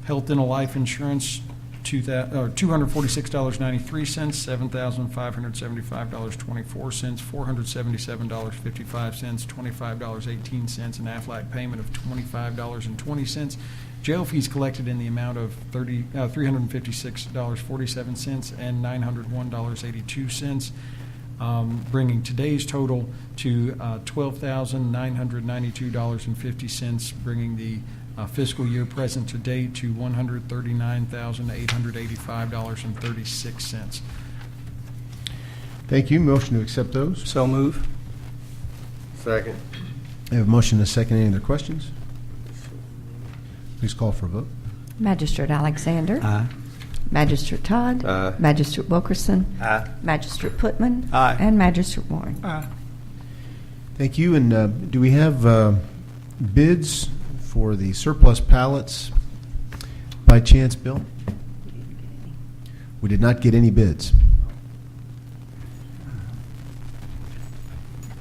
Health, dental, life insurance, $246.93, $7,575.24, $477.55, $25.18, an Aflac payment of $25.20. Jail fees collected in the amount of $356.47 and $901.82, bringing today's total to $12,992.50, bringing the fiscal year present to date to $139,885.36. Thank you. Motion to accept those. So move. Second. I have a motion and a second. Any other questions? Please call for a vote. Magistrate Alexander. Aye. Magistrate Todd. Aye. Magistrate Wilkerson. Aye. Magistrate Putman. Aye. And Magistrate Warren. Aye. Thank you. And do we have bids for the surplus pallets by chance, Bill? We did not get any bids.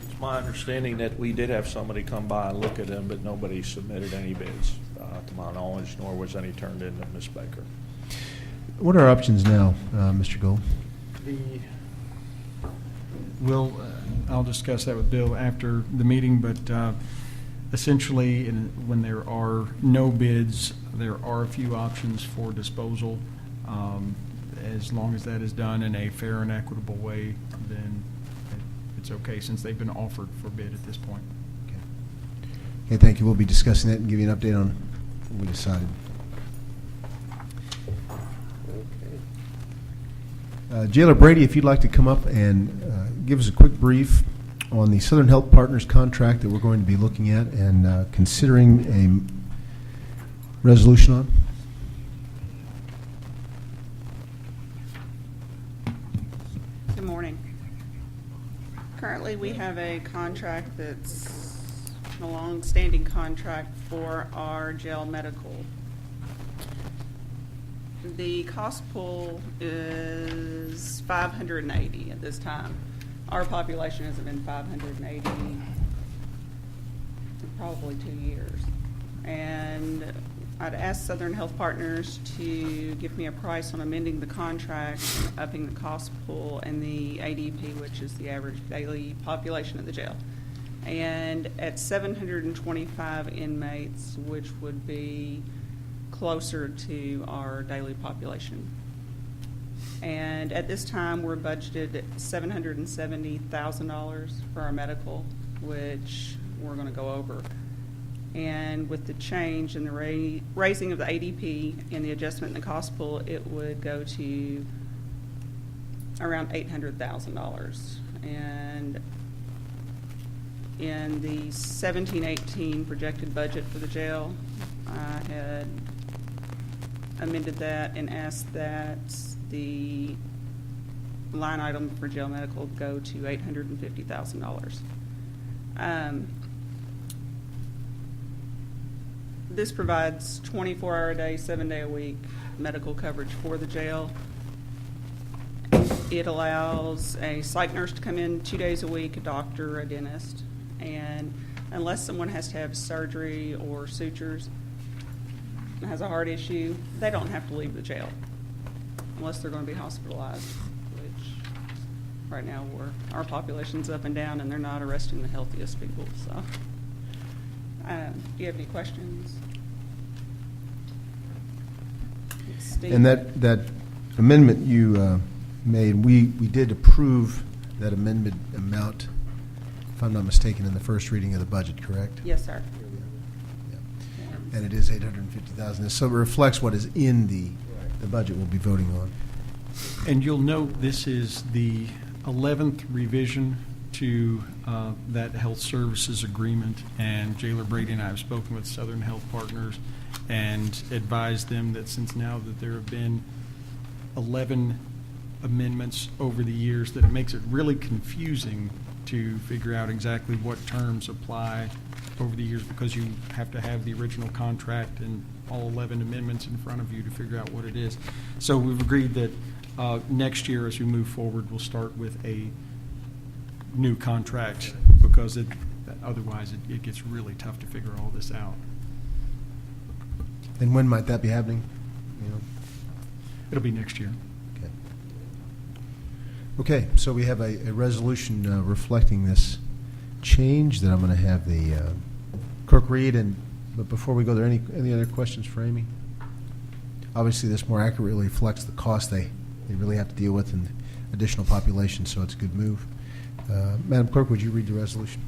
It's my understanding that we did have somebody come by and look at them, but nobody submitted any bids, to my knowledge, nor was any turned in to Ms. Baker. What are our options now, Mr. Gold? I'll discuss that with Bill after the meeting, but essentially, when there are no bids, there are a few options for disposal. As long as that is done in a fair and equitable way, then it's okay, since they've been offered for bid at this point. Okay, thank you. We'll be discussing that and give you an update on what we decided. Jailer Brady, if you'd like to come up and give us a quick brief on the Southern Health Partners contract that we're going to be looking at and considering a resolution on. Good morning. Currently, Currently, we have a contract that's a long-standing contract for our jail medical. The cost pool is 580 at this time. Our population hasn't been 580 in probably 2 years. And I'd asked Southern Health Partners to give me a price on amending the contract, and upping the cost pool and the ADP, which is the average daily population of the jail. And at 725 inmates, which would be closer to our daily population. And at this time, we're budgeted $770,000 for our medical, which we're going to go over. And with the change in the raising of the ADP and the adjustment in the cost pool, it would go to around $800,000. And in the 17-18 projected budget for the jail, I had amended that and asked that the line item for jail medical go to $850,000. This provides 24-hour a day, 7-day a week medical coverage for the jail. It allows a psych nurse to come in 2 days a week, a doctor, a dentist, and unless someone has to have surgery or sutures and has a heart issue, they don't have to leave the jail unless they're going to be hospitalized, which right now our population's up and down and they're not arresting the healthiest people. So, do you have any questions? Steve? And that amendment you made, we did approve that amendment amount, if I'm not mistaken, in the first reading of the budget, correct? Yes, sir. Yeah. And it is $850,000. So it reflects what is in the budget we'll be voting on. And you'll note this is the 11th revision to that health services agreement, and Jailer Brady and I have spoken with Southern Health Partners and advised them that since now that there have been 11 amendments over the years, that it makes it really confusing to figure out exactly what terms apply over the years, because you have to have the original contract and all 11 amendments in front of you to figure out what it is. So we've agreed that next year as we move forward, we'll start with a new contract, because otherwise it gets really tough to figure all this out. And when might that be happening? You know? It'll be next year. Okay, so we have a resolution reflecting this change that I'm going to have the clerk read. But before we go there, any other questions for Amy? Obviously, this more accurately reflects the cost they really have to deal with in additional population, so it's a good move. Madam Clerk, would you read the resolution?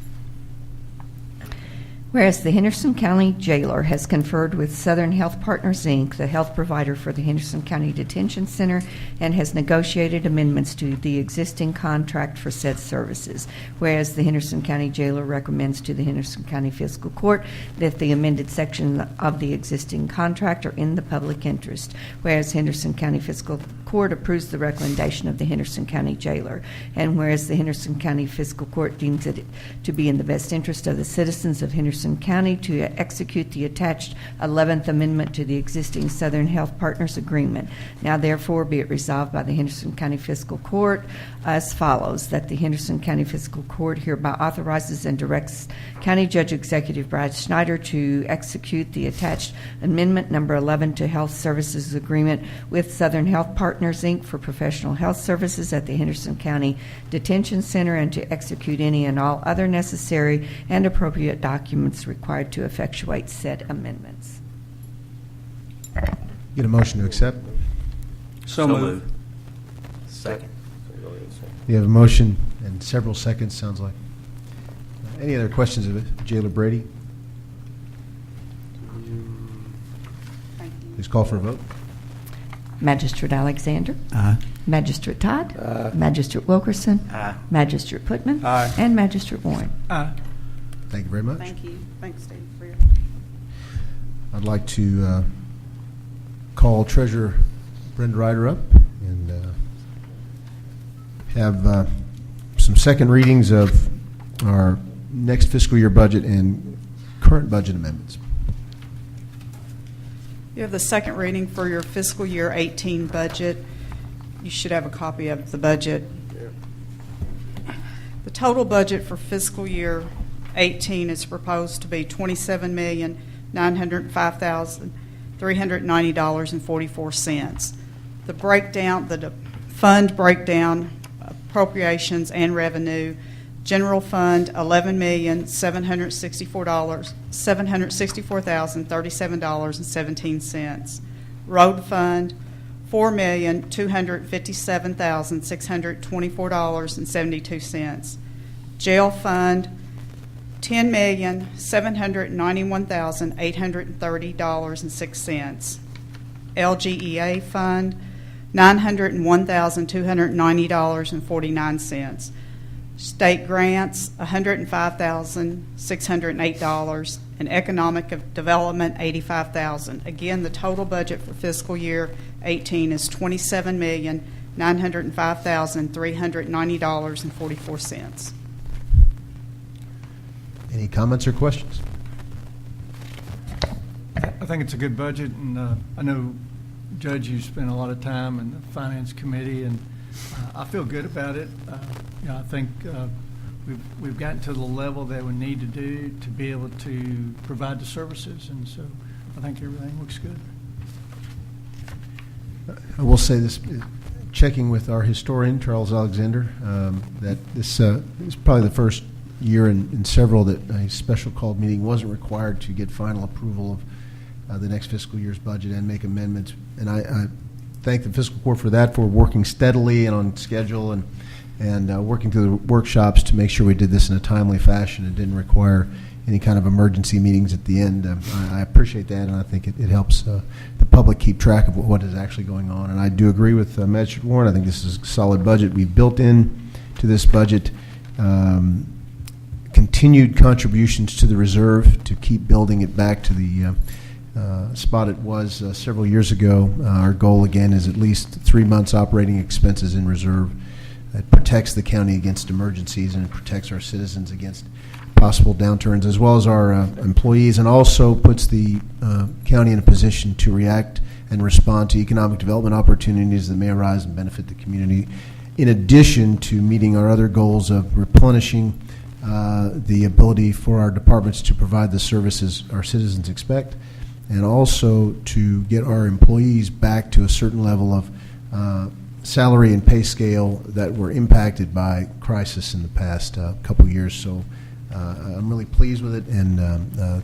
Whereas the Henderson County Jailer has conferred with Southern Health Partners, Inc., the health provider for the Henderson County Detention Center, and has negotiated amendments to the existing contract for said services. Whereas the Henderson County Jailer recommends to the Henderson County Fiscal Court that the amended section of the existing contract are in the public interest. Whereas Henderson County Fiscal Court approves the recommendation of the Henderson County Jailer. And whereas the Henderson County Fiscal Court deems it to be in the best interest of the citizens of Henderson County to execute the attached 11th Amendment to the existing Southern Health Partners Agreement. Now, therefore, be it resolved by the Henderson County Fiscal Court as follows, that the Henderson County Fiscal Court hereby authorizes and directs County Judge Executive Brad Schneider to execute the attached Amendment Number 11 to Health Services Agreement with Southern Health Partners, Inc. for professional health services at the Henderson County Detention Center, and to execute any and all other necessary and appropriate documents required to effectuate said amendments. Get a motion to accept? So moved. Second. You have a motion and several seconds, sounds like. Any other questions of Jailer Brady? Please call for a vote. Magistrate Alexander. Aye. Magistrate Todd. Magistrate Wilkerson. Aye. Magistrate Putman. Aye. And Magistrate Warren. Aye. Thank you very much. Thank you. Thanks, Steve, for your I'd like to call Treasurer Brenda Ryder up and have some second readings of our next fiscal year budget and current budget amendments. You have the second reading for your fiscal year 18 budget. You should have a copy of the budget. The total budget for fiscal year 18 is proposed to be $27,905,390.44. The breakdown, the fund breakdown, appropriations and revenue. General fund, $11,764,037.17. Road fund, $4,257,624.72. Jail fund, $10,791,830.06. LGEA fund, $901,290.49. State grants, $105,608, and economic development, $85,000. Again, the total budget for fiscal year 18 is $27,905,390.44. Any comments or questions? I think it's a good budget, and I know, Judge, you spent a lot of time in the Finance Committee, and I feel good about it. I think we've gotten to the level that we need to do to be able to provide the services, and so I think everything looks good. I will say this, checking with our historian, Charles Alexander, that this is probably the first year in several that a special called meeting wasn't required to get final approval of the next fiscal year's budget and make amendments. And I thank the Fiscal Court for that, for working steadily and on schedule and working through the workshops to make sure we did this in a timely fashion and didn't require any kind of emergency meetings at the end. I appreciate that, and I think it helps the public keep track of what is actually going on. And I do agree with Magistrate Warren. I think this is a solid budget. We've built in to this budget continued contributions to the reserve to keep building it back to the spot it was several years ago. Our goal, again, is at least 3 months operating expenses in reserve. It protects the county against emergencies, and it protects our citizens against possible downturns, as well as our employees, and also puts the county in a position to react and respond to economic development opportunities that may arise and benefit the community, in addition to meeting our other goals of replenishing the ability for our departments to provide the services our citizens expect, and also to get our employees back to a certain level of salary and pay scale that were impacted by crisis in the past couple years. So I'm really pleased with it, and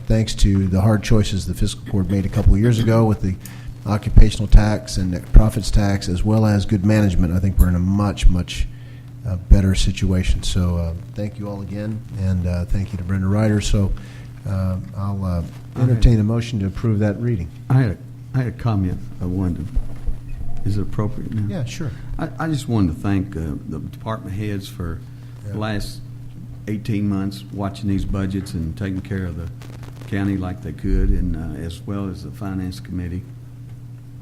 thanks to the hard choices the Fiscal Court made a couple of years ago with the occupational tax and profits tax, as well as good management, I think we're in a much, much better situation. So thank you all again, and thank you to Brenda Ryder. So I'll entertain a motion to approve that reading. I had a comment I wanted to. Is it appropriate now? Yeah, sure. I just wanted to thank the department heads for the last 18 months watching these budgets and taking care of the county like they could, and as well as the Finance Committee.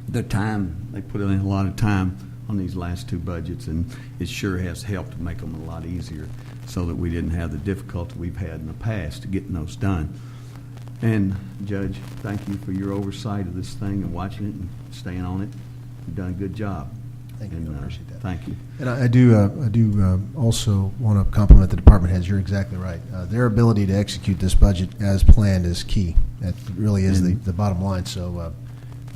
The time, they put in a lot of time on these last two budgets, and it sure has helped to make them a lot easier so that we didn't have the difficulty we've had in the past getting those done. And, Judge, thank you for your oversight of this thing and watching it and staying on it. You've done a good job. Thank you. I appreciate that. Thank you. And I do also want to compliment the department heads. You're exactly right. Their ability to execute this budget as planned is key. That really is the bottom line. So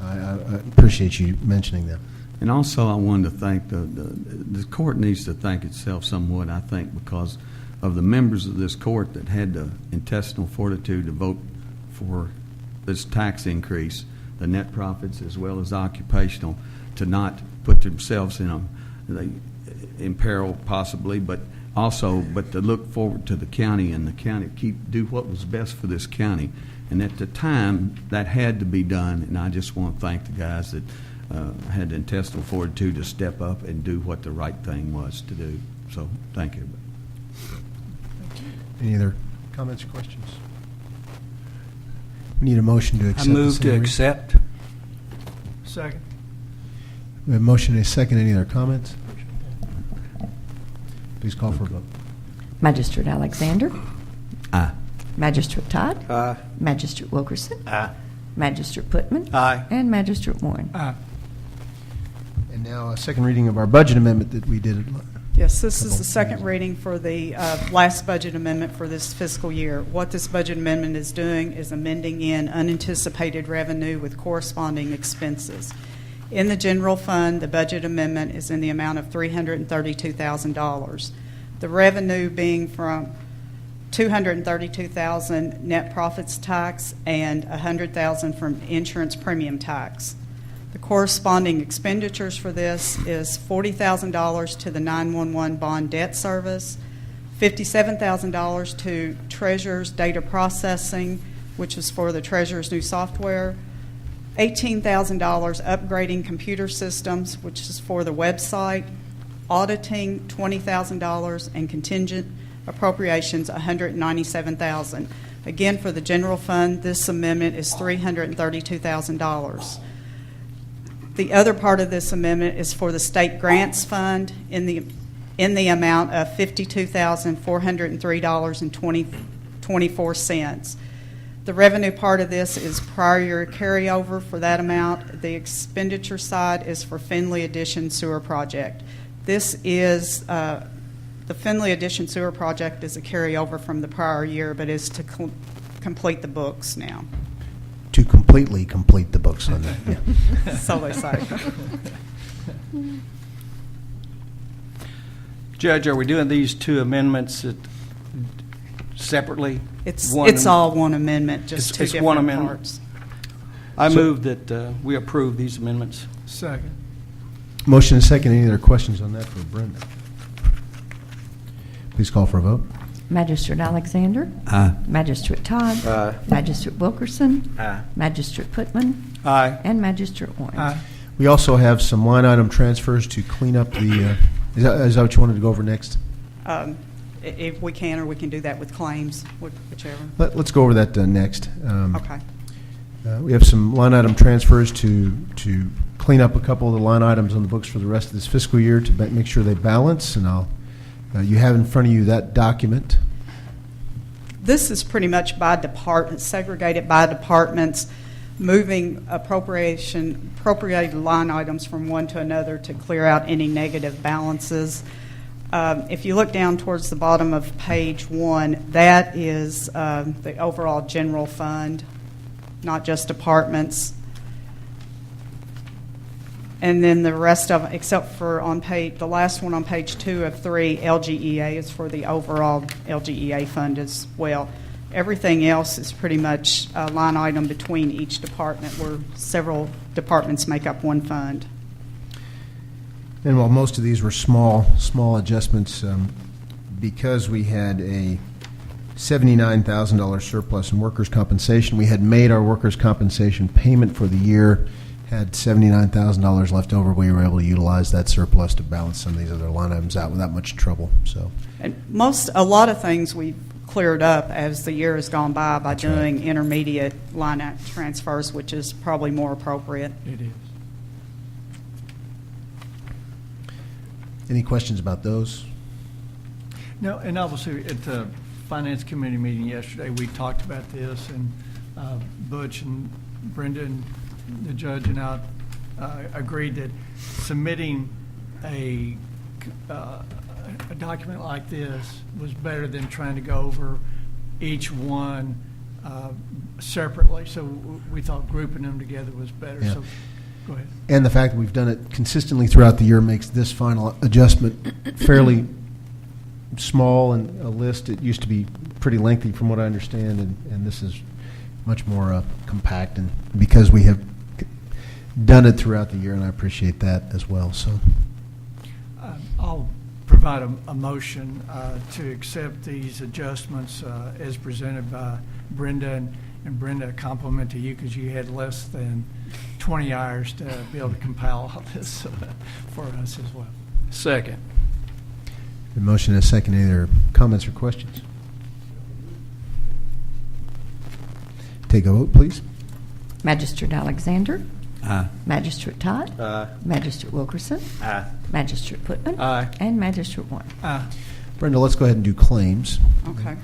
I appreciate you mentioning that. And also, I wanted to thank the court needs to thank itself somewhat, I think, because of the members of this court that had the intestinal fortitude to vote for this tax increase, the net profits as well as occupational, to not put themselves in peril possibly, but to look forward to the county, and the county do what was best for this county. And at the time, that had to be done, and I just want to thank the guys that had the intestinal fortitude to step up and do what the right thing was to do. So, thank you. Any other comments or questions? We need a motion to accept. I move to accept. Second. We have a motion and a second. Any other comments? Please call for a vote. Magistrate Alexander. Aye. Magistrate Todd. Aye. Magistrate Wilkerson. Aye. Magistrate Putman. Aye. And Magistrate Warren. Aye. And now a second reading of our budget amendment that we did. Yes, this is the second reading for the last budget amendment for this fiscal year. What this budget amendment is doing is amending in unanticipated revenue with corresponding expenses. In the general fund, the budget amendment is in the amount of $332,000. The revenue being from $232,000 net profits tax and $100,000 from insurance premium tax. The corresponding expenditures for this is $40,000 to the 911 bond debt service, $57,000 to Treasurer's data processing, which is for the Treasurer's new software, $18,000 upgrading computer systems, which is for the website, auditing $20,000, and contingent appropriations $197,000. Again, for the general fund, this amendment is $332,000. The other part of this amendment is for the state grants fund in the amount of $52,403.24. The revenue part of this is prior year carryover for that amount. The expenditure side is for Findlay Addition Sewer Project. This is the Findlay Addition Sewer Project is a carryover from the prior year, but is to complete the books now. To completely complete the books on that. Yeah. So they say. Judge, are we doing these two amendments separately? It's One all one amendment, just two it's different one amendment. parts. I move that we approve these amendments. Second. Motion and second. Any other questions on that for Brenda? Please call for a vote. Magistrate Alexander. Aye. Magistrate Todd. Aye. Magistrate Wilkerson. Aye. Magistrate Putman. Aye. And Magistrate Warren. Aye. We also have some line item transfers to clean up the. Is that what you wanted to go over next? If we can, or we can do that with claims, whichever. Let's go over that next. Okay. We have some line item transfers to clean up a couple of the line items on the books for the rest of this fiscal year to make sure they balance. And you have in front of you that document. This is pretty much by department, segregated by departments, moving appropriated line items from one to another to clear out any negative balances. If you look down towards the bottom of page 1, that is the overall general fund, not just departments. And then the rest of, except for the last one on page 2 of 3, LGEA is for the overall LGEA fund as well. Everything else is pretty much a line item between each department, where several departments make up one fund. And while most of these were small adjustments, because we had a $79,000 surplus in workers' compensation, we had made our workers' compensation payment for the year, had $79,000 left over. We were able to utilize that surplus to balance some of these other line items out without much trouble. So, and a lot of things we've cleared up as the year has gone by That's doing right. intermediate line item transfers, which is probably more appropriate. It is. any questions about those? No, and obviously at the Finance Committee meeting yesterday, we talked about this, and Butch and Brenda and the judge and I agreed that submitting a document like this was better than trying to go over each one separately. So we thought grouping them together was better. Yeah. So go ahead. And the fact that we've done it consistently throughout the year makes this final adjustment fairly small, and a list. It used to be pretty lengthy from what I understand, and this is much more compact, and because we have done it throughout the year, and I appreciate that as well. So I'll provide a motion to accept these adjustments as presented by Brenda, and Brenda, a compliment to you because you had less than 20 hours to be able to compile all this for us as well. Second. the motion and a second. Any other comments or questions? Take a vote, please. Magistrate Alexander. Aye. Magistrate Todd. Aye. Magistrate Wilkerson. Aye. Magistrate Putman. Aye. And Magistrate Warren. Aye. Brenda, let's go ahead and do claims. Okay.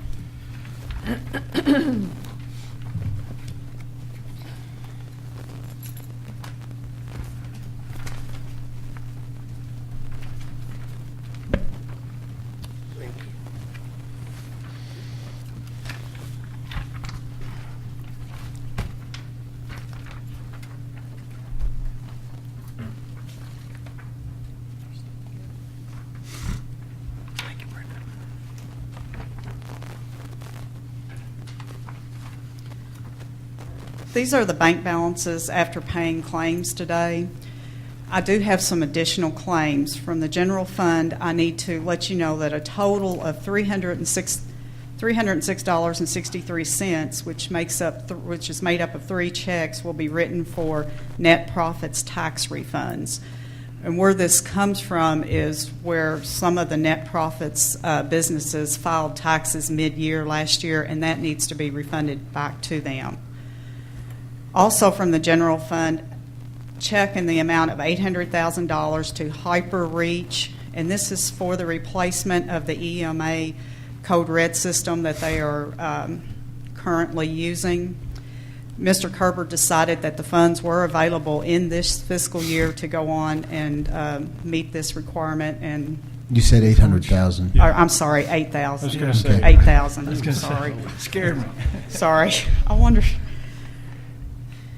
These are the bank balances after paying claims today. I do have some additional claims from the general fund. I need to let you know that a total of $306.63, which is made up of 3 checks, will be written for net profits tax refunds. And where this comes from is where some of the net profits businesses filed taxes mid-year last year, and that needs to be refunded back to them. Also from the general fund, check in the amount of $800,000 to HyperReach, and this is for the replacement of the EMA Code Red system that they are currently using. Mr. Kerber decided that the funds were available in this fiscal year to go on and meet this requirement. And You said 800,000. I'm sorry, 8,000. I was going to say 8,000. I was gonna Sorry, say, scared me. Sorry, I wonder.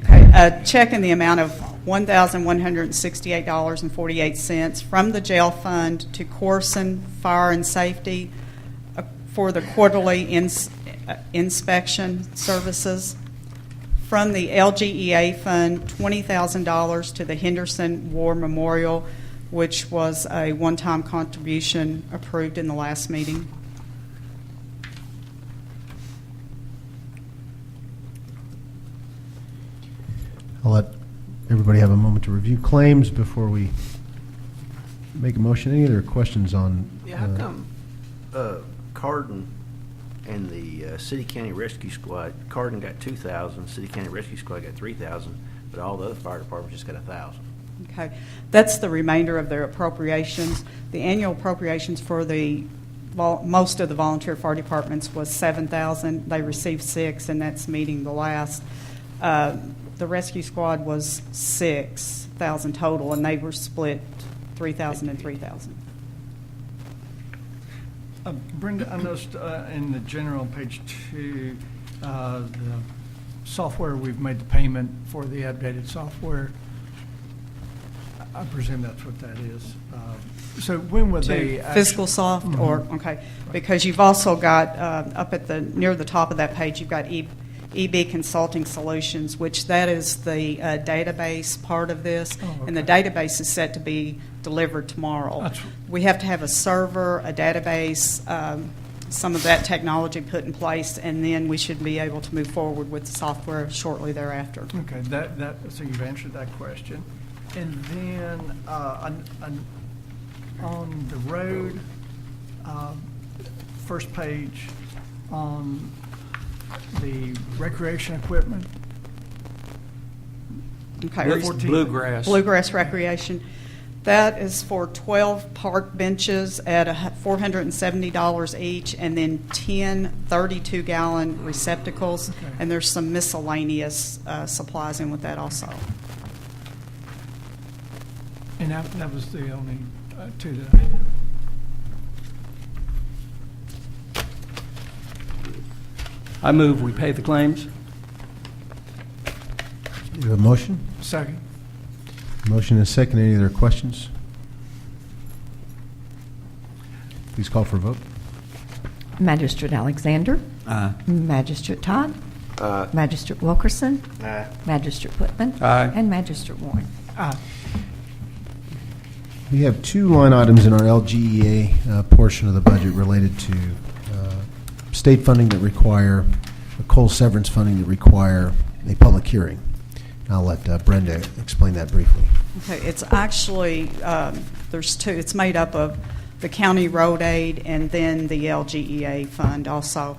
Okay, a check in the amount of $1,168.48 from the jail fund to Corson Fire and Safety for the quarterly inspection services. From the LGEA fund, $20,000 to the Henderson War Memorial, which was a one-time contribution approved in the last meeting. I'll let everybody have a moment to review claims before we make a motion. Any other questions on? Yeah, how come Cardin and the City County Rescue Squad, Cardin got 2,000, City County Rescue Squad got 3,000, but all the other fire departments just got 1,000? Okay, that's the remainder of their appropriations. The annual appropriations for the most of the volunteer fire departments was $7,000. They received $6,000, and that's meeting the last. The rescue squad was $6,000 total, and they were split $3,000 and $3,000. Brenda, I noticed in the general on page 2, the software, we've made the payment for the updated software. I presume that's what that is. So when would they Fiscal Soft, Mm-hmm. or okay, because you've also got up at the near the top of that page, you've got EB Consulting Solutions, which that is the database part of this, and the database is set to be delivered tomorrow. We have to have a server, a database, some of that technology put in place, and then we should be able to move forward with the software shortly thereafter. Okay, so you've answered that question. And then on the road, first page on the recreation equipment. Okay, Bluegrass Recreation. That is for 12 park benches at $470 each, and then 10 32-gallon receptacles, and there's some miscellaneous supplies in with that also. And that was the only two that I had. I move we pay the claims. You have a motion? Second. Motion and second. Any other questions? Please call for a vote. Magistrate Alexander. Aye. Magistrate Todd. Magistrate Wilkerson. Aye. Magistrate Whitman. Aye. And Magistrate Warren. Aye. We have two line items in our LGEA portion of the budget related to state funding that require, coal severance funding that require a public hearing. I'll let Brenda explain that briefly. Okay, it's actually, there's two. It's made up of the county road aid and then the LGEA fund also.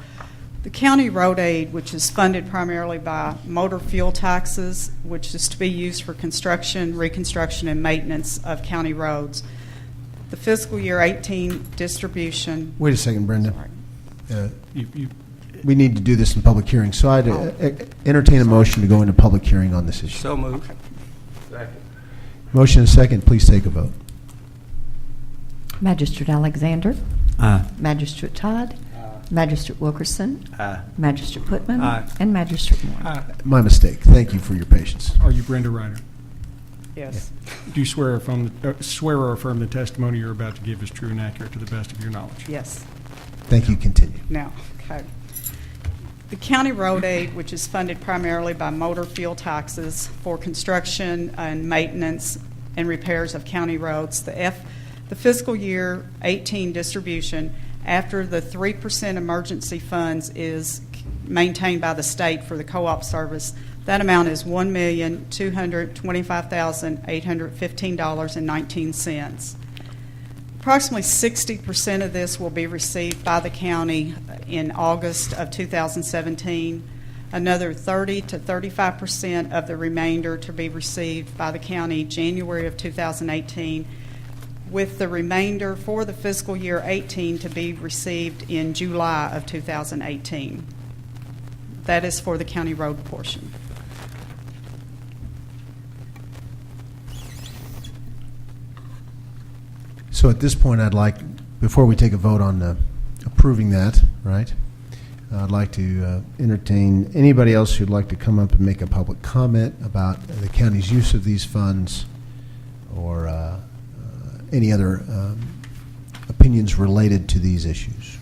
The county road aid, which is funded primarily by motor fuel taxes, which is to be used for construction, reconstruction, and maintenance of county roads. the fiscal year 18 distribution. Wait a second, Brenda. Sorry. We need to do this in public hearing, so I'd entertain a motion to go into public hearing on this issue. So moved. Motion and second, please take a vote. Magistrate Alexander. Aye. Magistrate Todd. Magistrate Wilkerson. Aye. Magistrate Putman. Aye. And Magistrate Moore. My mistake. Thank you for your patience. Are you Brenda Ryder? Yes. Do you swear or affirm the testimony you're about to give is true and accurate to the best of your knowledge? Yes. Thank you. Continue. Now, okay. The county road aid, which is funded primarily by motor fuel taxes for construction and maintenance and repairs of county roads, the fiscal year 18 distribution after the 3% emergency funds is maintained by the state for the co-op service, that amount is $1,225,815.19. Approximately 60% of this will be received by the county in August of 2017. Another 30 to 35% of the remainder to be received by the county January of 2018, with the remainder for the fiscal year 18 to be received in July of 2018. That is for the county road portion. So at this point, I'd like, before we take a vote on approving that, right, I'd like to entertain anybody else who'd like to come up and make a public comment about the county's use of these funds or any other opinions related to these issues.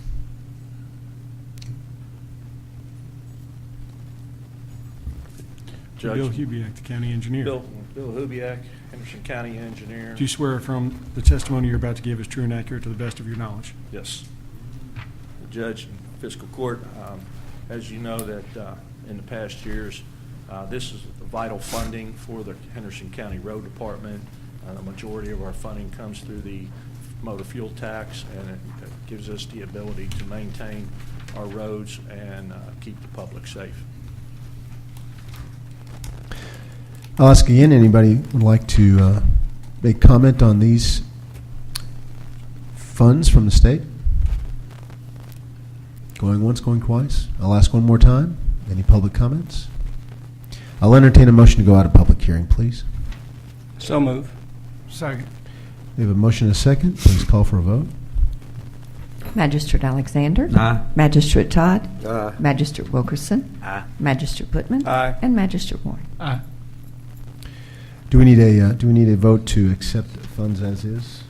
Judge. Bill Hubiak, the county engineer. Bill Hubiak, Henderson County Engineer. Do you swear or affirm the testimony you're about to give is true and accurate to the best of your knowledge? Yes. Judge and Fiscal Court, as you know that in the past years, this is vital funding for the Henderson County Road Department. The majority of our funding comes through the motor fuel tax, and it gives us the ability to maintain our roads and keep the public safe. I'll ask again, anybody would like to make comment on these funds from the state? Going once, going twice. I'll ask one more time. Any public comments? I'll entertain a motion to go out of public hearing, please. So moved. Second. We have a motion and a second. Please call for a vote. Magistrate Alexander. Aye. Magistrate Todd. Aye. Magistrate Wilkerson. Aye. Magistrate Putman. Aye. And Magistrate Moore. Aye. Do we need a vote to accept funds as is,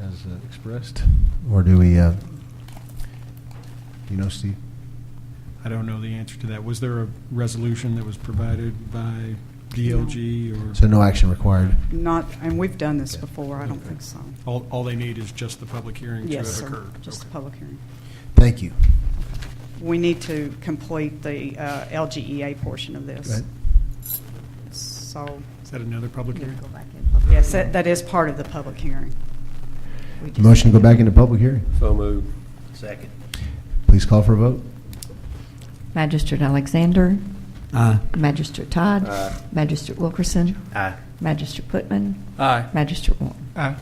as expressed, or do we? Do you know, Steve? I don't know the answer to that. Was there a resolution that was provided by DLG or? So no action required. Not, and we've done this before. I don't think so. All they need is just the public hearing to Yes, have sir. occurred. Just a Okay. public hearing. Thank you. We need to complete the LGEA portion of this. Right. So, Is that another public hearing? yes, that is part of the public hearing. Motion to go back into public hearing. So moved. Second. Please call for a vote. Magistrate Alexander. Aye. Magistrate Todd. Aye. Magistrate Wilkerson. Aye. Magistrate Putman. Aye. Magistrate Moore. Aye.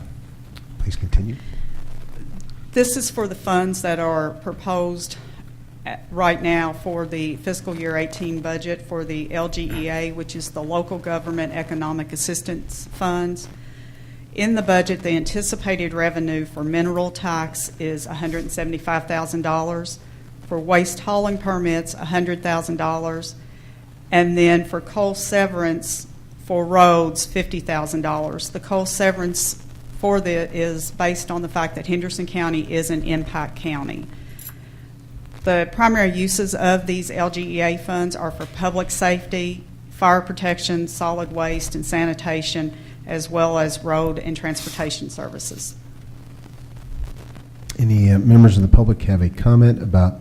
Please continue. This is for the funds that are proposed right now for the fiscal year 18 budget for the LGEA, which is the Local Government Economic Assistance Funds. In the budget, the anticipated revenue for mineral tax is $175,000. For waste hauling permits, $100,000. And then for coal severance for roads, $50,000. The coal severance for the is based on the fact that Henderson County is an impact county. The primary uses of these LGEA funds are for public safety, fire protection, solid waste, and sanitation, as well as road and transportation services. Any members of the public have a comment about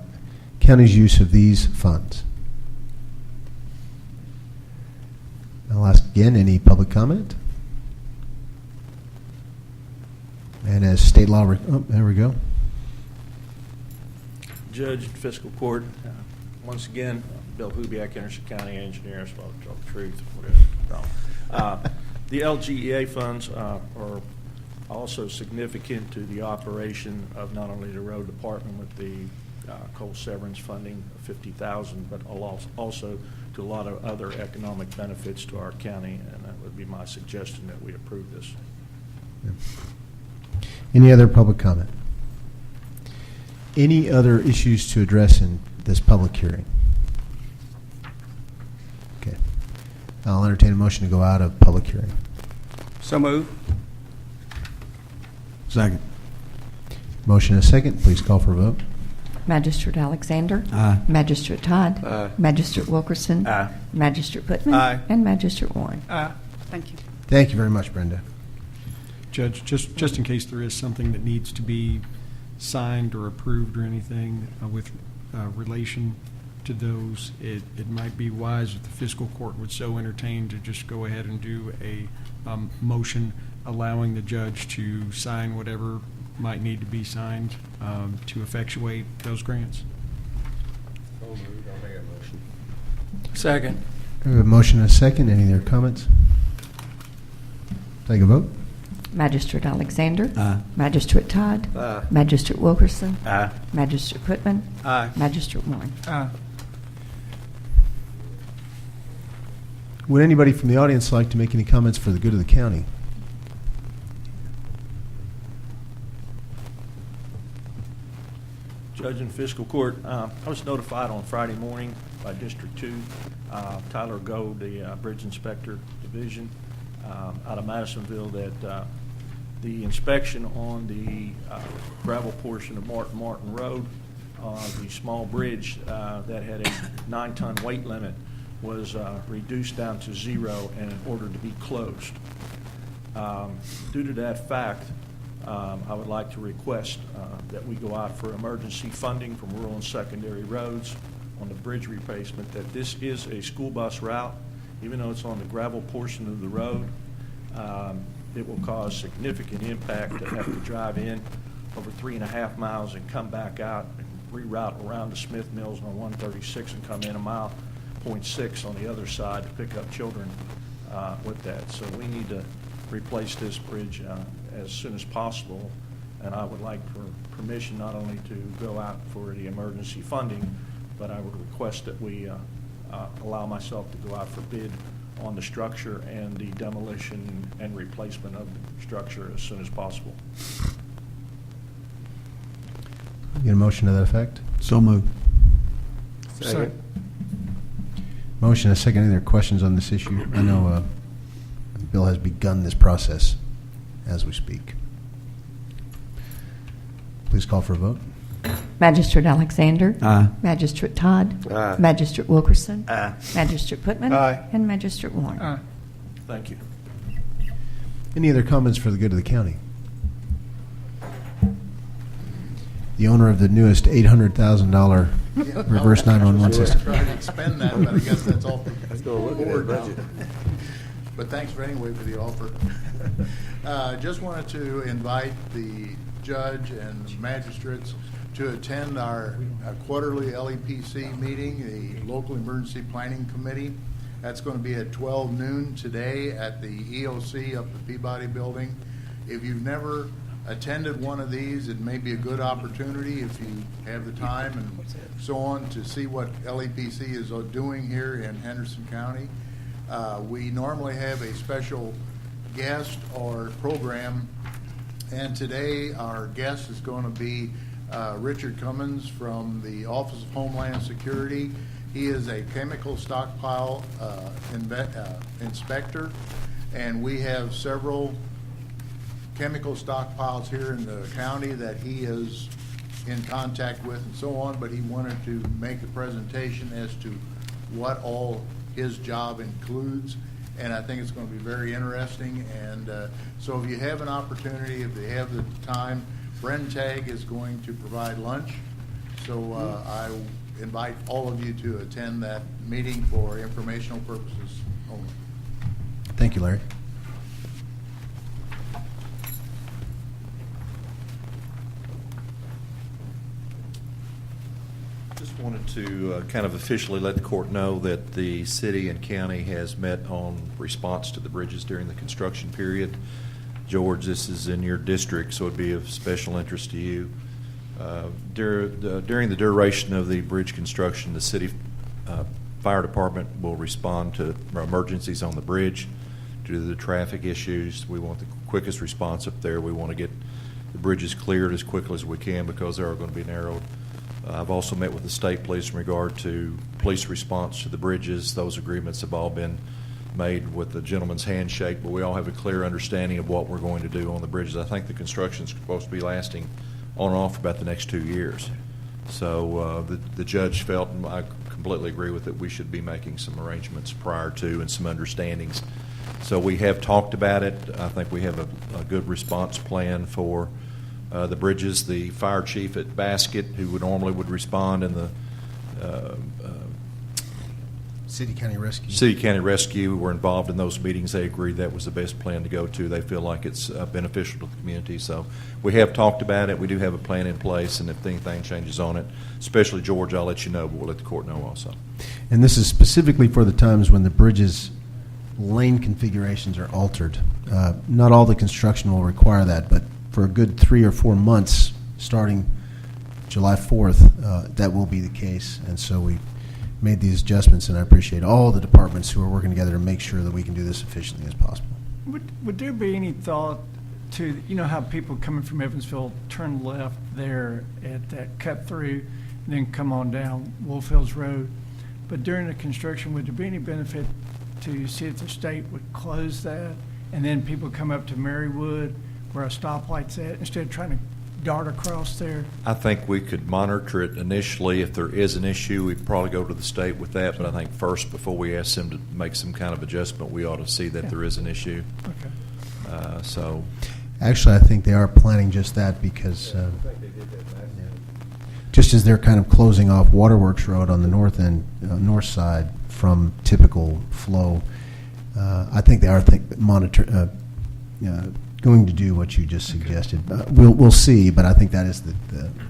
county's use of these funds? I'll ask again, any public comment? And as state law, there we go. Judge and Fiscal Court, once again, Bill Hubiak, Henderson County Engineer, as well as tell the truth. The LGEA funds are Also significant to the operation of not only the road department with the coal severance funding of $50,000, but also to a lot of other economic benefits to our county, and that would be my suggestion that we approve this. Any other public comment? Any other issues to address in this public hearing? Okay. I'll entertain a motion to go out of public hearing. So moved. Second. Motion and a second. Please call for a vote. Magistrate Alexander. Aye. Magistrate Todd. Aye. Magistrate Wilkerson. Aye. Magistrate Putman. Aye. And Magistrate Warren. Thank you. Thank you very much, Brenda. Judge, just in case there is something that needs to be signed or approved or anything with relation to those, it might be wise if the fiscal court would so entertain to just go ahead and do a motion allowing the judge to sign whatever might need to be signed to effectuate those grants. Second. We have a motion and a second. Any other comments? Take a vote. Magistrate Alexander. Aye. Magistrate Todd. Aye. Magistrate Wilkerson. Aye. Magistrate Putman. Aye. Magistrate Warren. Would anybody from the audience like to make any comments for the good of the county? Judge and Fiscal Court, I was notified on Friday morning by District 2, Tyler Gold, the Bridge Inspector Division out of Madisonville, that the inspection on the gravel portion of Martin Road, the small bridge that had a 9-ton weight limit, was reduced down to 0 and ordered to be closed. Due to that fact, I would like to request that we go out for emergency funding from rural and secondary roads on the bridge replacement, that this is a school bus route. Even though it's on the gravel portion of the road, it will cause significant impact to have to drive in over 3.5 miles and come back out and reroute around the Smith Mills on 136 and come in 1.6 miles on the other side to pick up children with that. So we need to replace this bridge as soon as possible, and I would like for permission not only to go out for the emergency funding, but I would request that we allow myself to go out for bid on the structure and the demolition and replacement of the structure as soon as possible. Get a motion to that effect? So moved. Second. Motion and a second. Any other questions on this issue? I know Bill has begun this process as we speak. Please call for a vote. Magistrate Alexander. Aye. Magistrate Todd. Aye. Magistrate Wilkerson. Aye. Magistrate Putman. Aye. And Magistrate Warren. Thank you. Any other comments for the good of the county? The owner of the newest $800,000 reverse 911 system. Trying to expend that, but I guess that's all for the board now. But thanks anyway for the offer. Just wanted to invite the judge and magistrates to attend our quarterly LEPC meeting, the Local Emergency Planning Committee. That's going to be at 12 noon today at the EOC up the Peabody Building. If you've never attended one of these, it may be a good opportunity if you have the time and so on to see what LEPC is doing here in Henderson County. We normally have a special guest or program, and today our guest is going to be Richard Cummins from the Office of Homeland Security. He is a chemical stockpile inspector, and we have several chemical stockpiles here in the county that he is in contact with and so on, but he wanted to make a presentation as to what all his job includes, and I think it's going to be very interesting. And so if you have an opportunity, if you have the time, Brentag is going to provide lunch, so I invite all of you to attend that meeting for informational purposes only. Thank you, Larry. Just wanted to kind of officially let the court know that the city and county has met on response to the bridges during the construction period. George, this is in your district, so it'd be of special interest to you. During the duration of the bridge construction, the city fire department will respond to emergencies on the bridge due to the traffic issues. We want the quickest response up there. We want to get the bridges cleared as quickly as we can because they are going to be narrowed. I've also met with the state police in regard to police response to the bridges. Those agreements have all been made with the gentleman's handshake, but we all have a clear understanding of what we're going to do on the bridges. I think the construction's supposed to be lasting on and off for about the next 2 years. So the judge felt, and I completely agree with it, we should be making some arrangements prior to and some understandings. So we have talked about it. I think we have a good response plan for the bridges. The fire chief at Basket, who normally would respond in the City County Rescue. City County Rescue were involved in those meetings. They agreed that was the best plan to go to. They feel like it's beneficial to the community. So we have talked about it. We do have a plan in place, and if anything changes on it, especially George, I'll let you know, but we'll let the court know also. And this is specifically for the times when the bridge's lane configurations are altered. Not all the construction will require that, but for a good 3 or 4 months, starting July 4th, that will be the case. And so we made these adjustments, and I appreciate all the departments who are working together to make sure that we can do this efficiently as possible. Would there be any thought to, you know how people coming from Evansville turn left there at that cut through and then come on down Wolf Hills Road? But during the construction, would there be any benefit to see if the state would close that and then people come up to Marywood where a stoplight's at instead of trying to dart across there? I think we could monitor it initially. If there is an issue, we'd probably go to the state with that. But I think first, before we ask them to make some kind of adjustment, we ought to see that there is an issue. Okay. So, actually, I think they are planning just that because just as they're kind of closing off Waterworks Road on the north end, north side from typical flow, I think they are going to do what you just suggested. We'll see, but I think that is the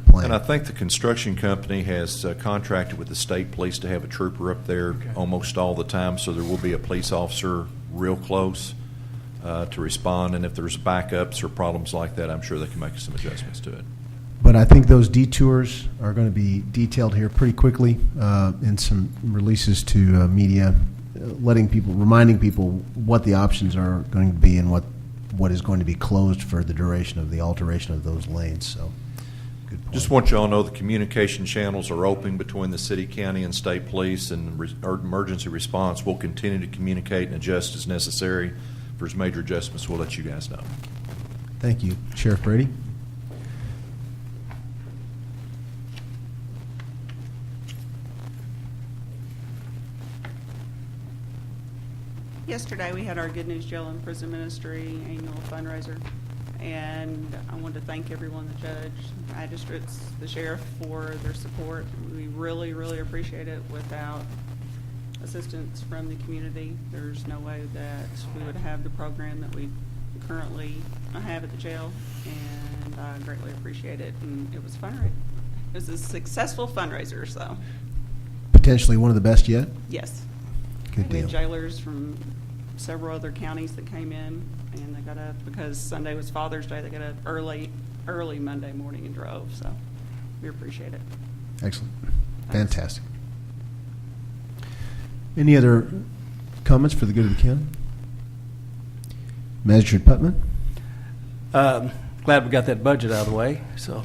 plan. and I think the construction company has contracted with the state police to have a trooper up there almost all the time, so there will be a police officer real close to respond, and if there's backups or problems like that, I'm sure they can make some adjustments to it. But I think those detours are going to be detailed here pretty quickly in some releases to media, reminding people what the options are going to be and what is going to be closed for the duration of the alteration of those lanes. So, good point. Just want you all to know the communication channels are open between the city, county, and state police, and emergency response will continue to communicate and adjust as necessary. If there's major adjustments, we'll let you guys know. Thank you. Sheriff Brady? Yesterday, we had our Good News Jail and Prison Ministry annual fundraiser, and I want to thank everyone, the judge, magistrates, the sheriff, for their support. We really, really appreciate it. Without assistance from the community, there's no way that we would have the program that we currently have at the jail, and I greatly appreciate it. And it was fundraiser. It was a successful fundraiser, so. Potentially one of the best yet? Yes. Good We deal. had jailers from several other counties that came in, and they got up because Sunday was Father's Day. They got up early Monday morning and drove. So we appreciate it. Excellent. Fantastic. Any other comments for the good of the county? Magistrate Putman? Glad we got that budget out of the way, so,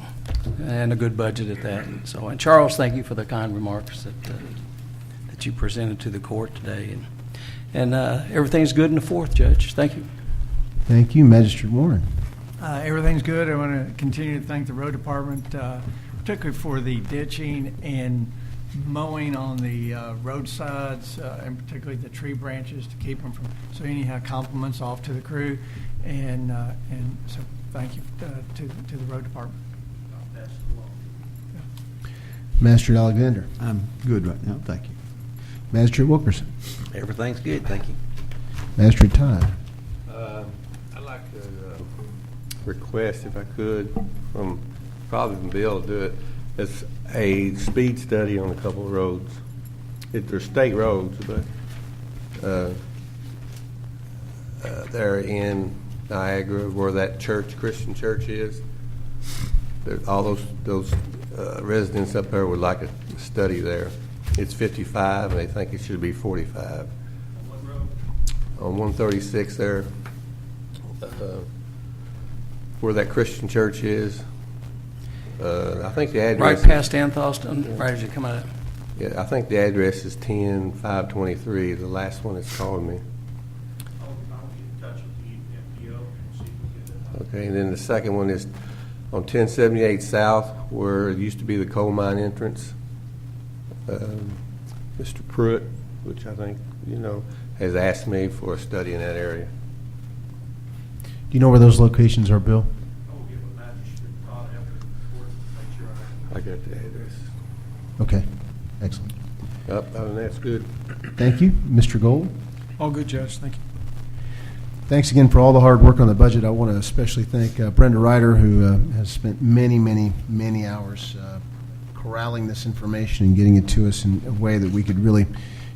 and a good budget at that. So, and Charles, thank you for the kind remarks that you presented to the court today, and everything's good in the fourth, Judge. Thank you. Thank you, Magistrate Warren. Everything's good. I want to continue to thank the road department, particularly for the ditching and mowing on the roadsides, and particularly the tree branches to keep them from. So anyhow, compliments off to the crew, and so thank you to the road department. Magistrate Alexander? I'm good right now, thank you. Magistrate Wilkerson? Everything's good, thank you. Magistrate Todd? I'd like to request, if I could, probably from Bill to do it, it's a speed study on a couple of roads. They're state roads, but they're in Niagara, where that church, Christian church is. All those residents up there would like a study there. It's 55, and they think it should be 45. On 136 there, where that Christian church is. I think the address... Right past Anthoston, right as you come out. Yeah, I think the address is 10523, the last one that's calling me. Okay, and then the second one is on 1078 South, where it used to be the coal mine entrance. Mr. Pruitt, which I think, has asked me for a study in that area. Do you know where those locations are, Bill? I got the address. Okay, excellent. Other than that, it's good. Thank you. Mr. Gold? All good, Judge. Thank you. Thanks again for all the hard work on the budget. I want to especially thank Brenda Ryder, who has spent many hours corralling this information and getting it to us in a way that we could really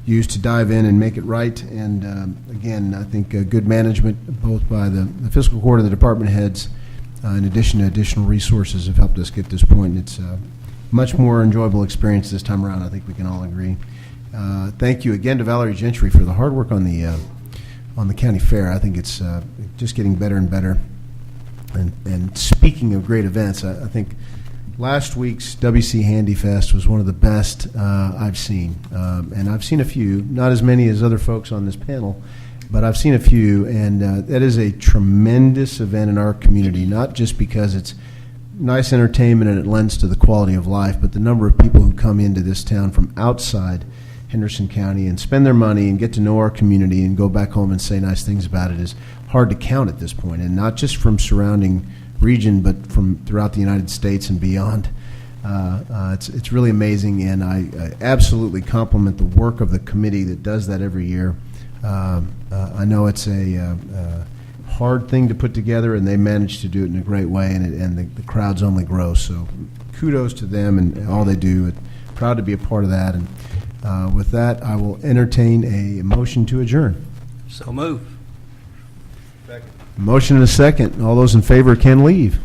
use to dive in and make it right. And again, I think good management, both by the fiscal court and the department heads, in addition to additional resources, have helped us get this point. It's a much more enjoyable experience this time around. I think we can all agree. Thank you again to Valerie Gentry for the hard work on the county fair. I think it's just getting better and better. And speaking of great events, I think last week's WC Handy Fest was one of the best I've seen. And I've seen a few, not as many as other folks on this panel, but I've seen a few, and that is a tremendous event in our community, not just because it's nice entertainment and it lends to the quality of life, but the number of people who come into this town from outside Henderson County and spend their money and get to know our community and go back home and say nice things about it is hard to count at this point, and not just from surrounding region, but from throughout the United States and beyond. It's really amazing, and I absolutely compliment the work of the committee that does that every year. I know it's a hard thing to put together, and they manage to do it in a great way, and the crowds only grow. So kudos to them and all they do. Proud to be a part of that. And with that, I will entertain a motion to adjourn. So move. Motion and a second. All those in favor can leave.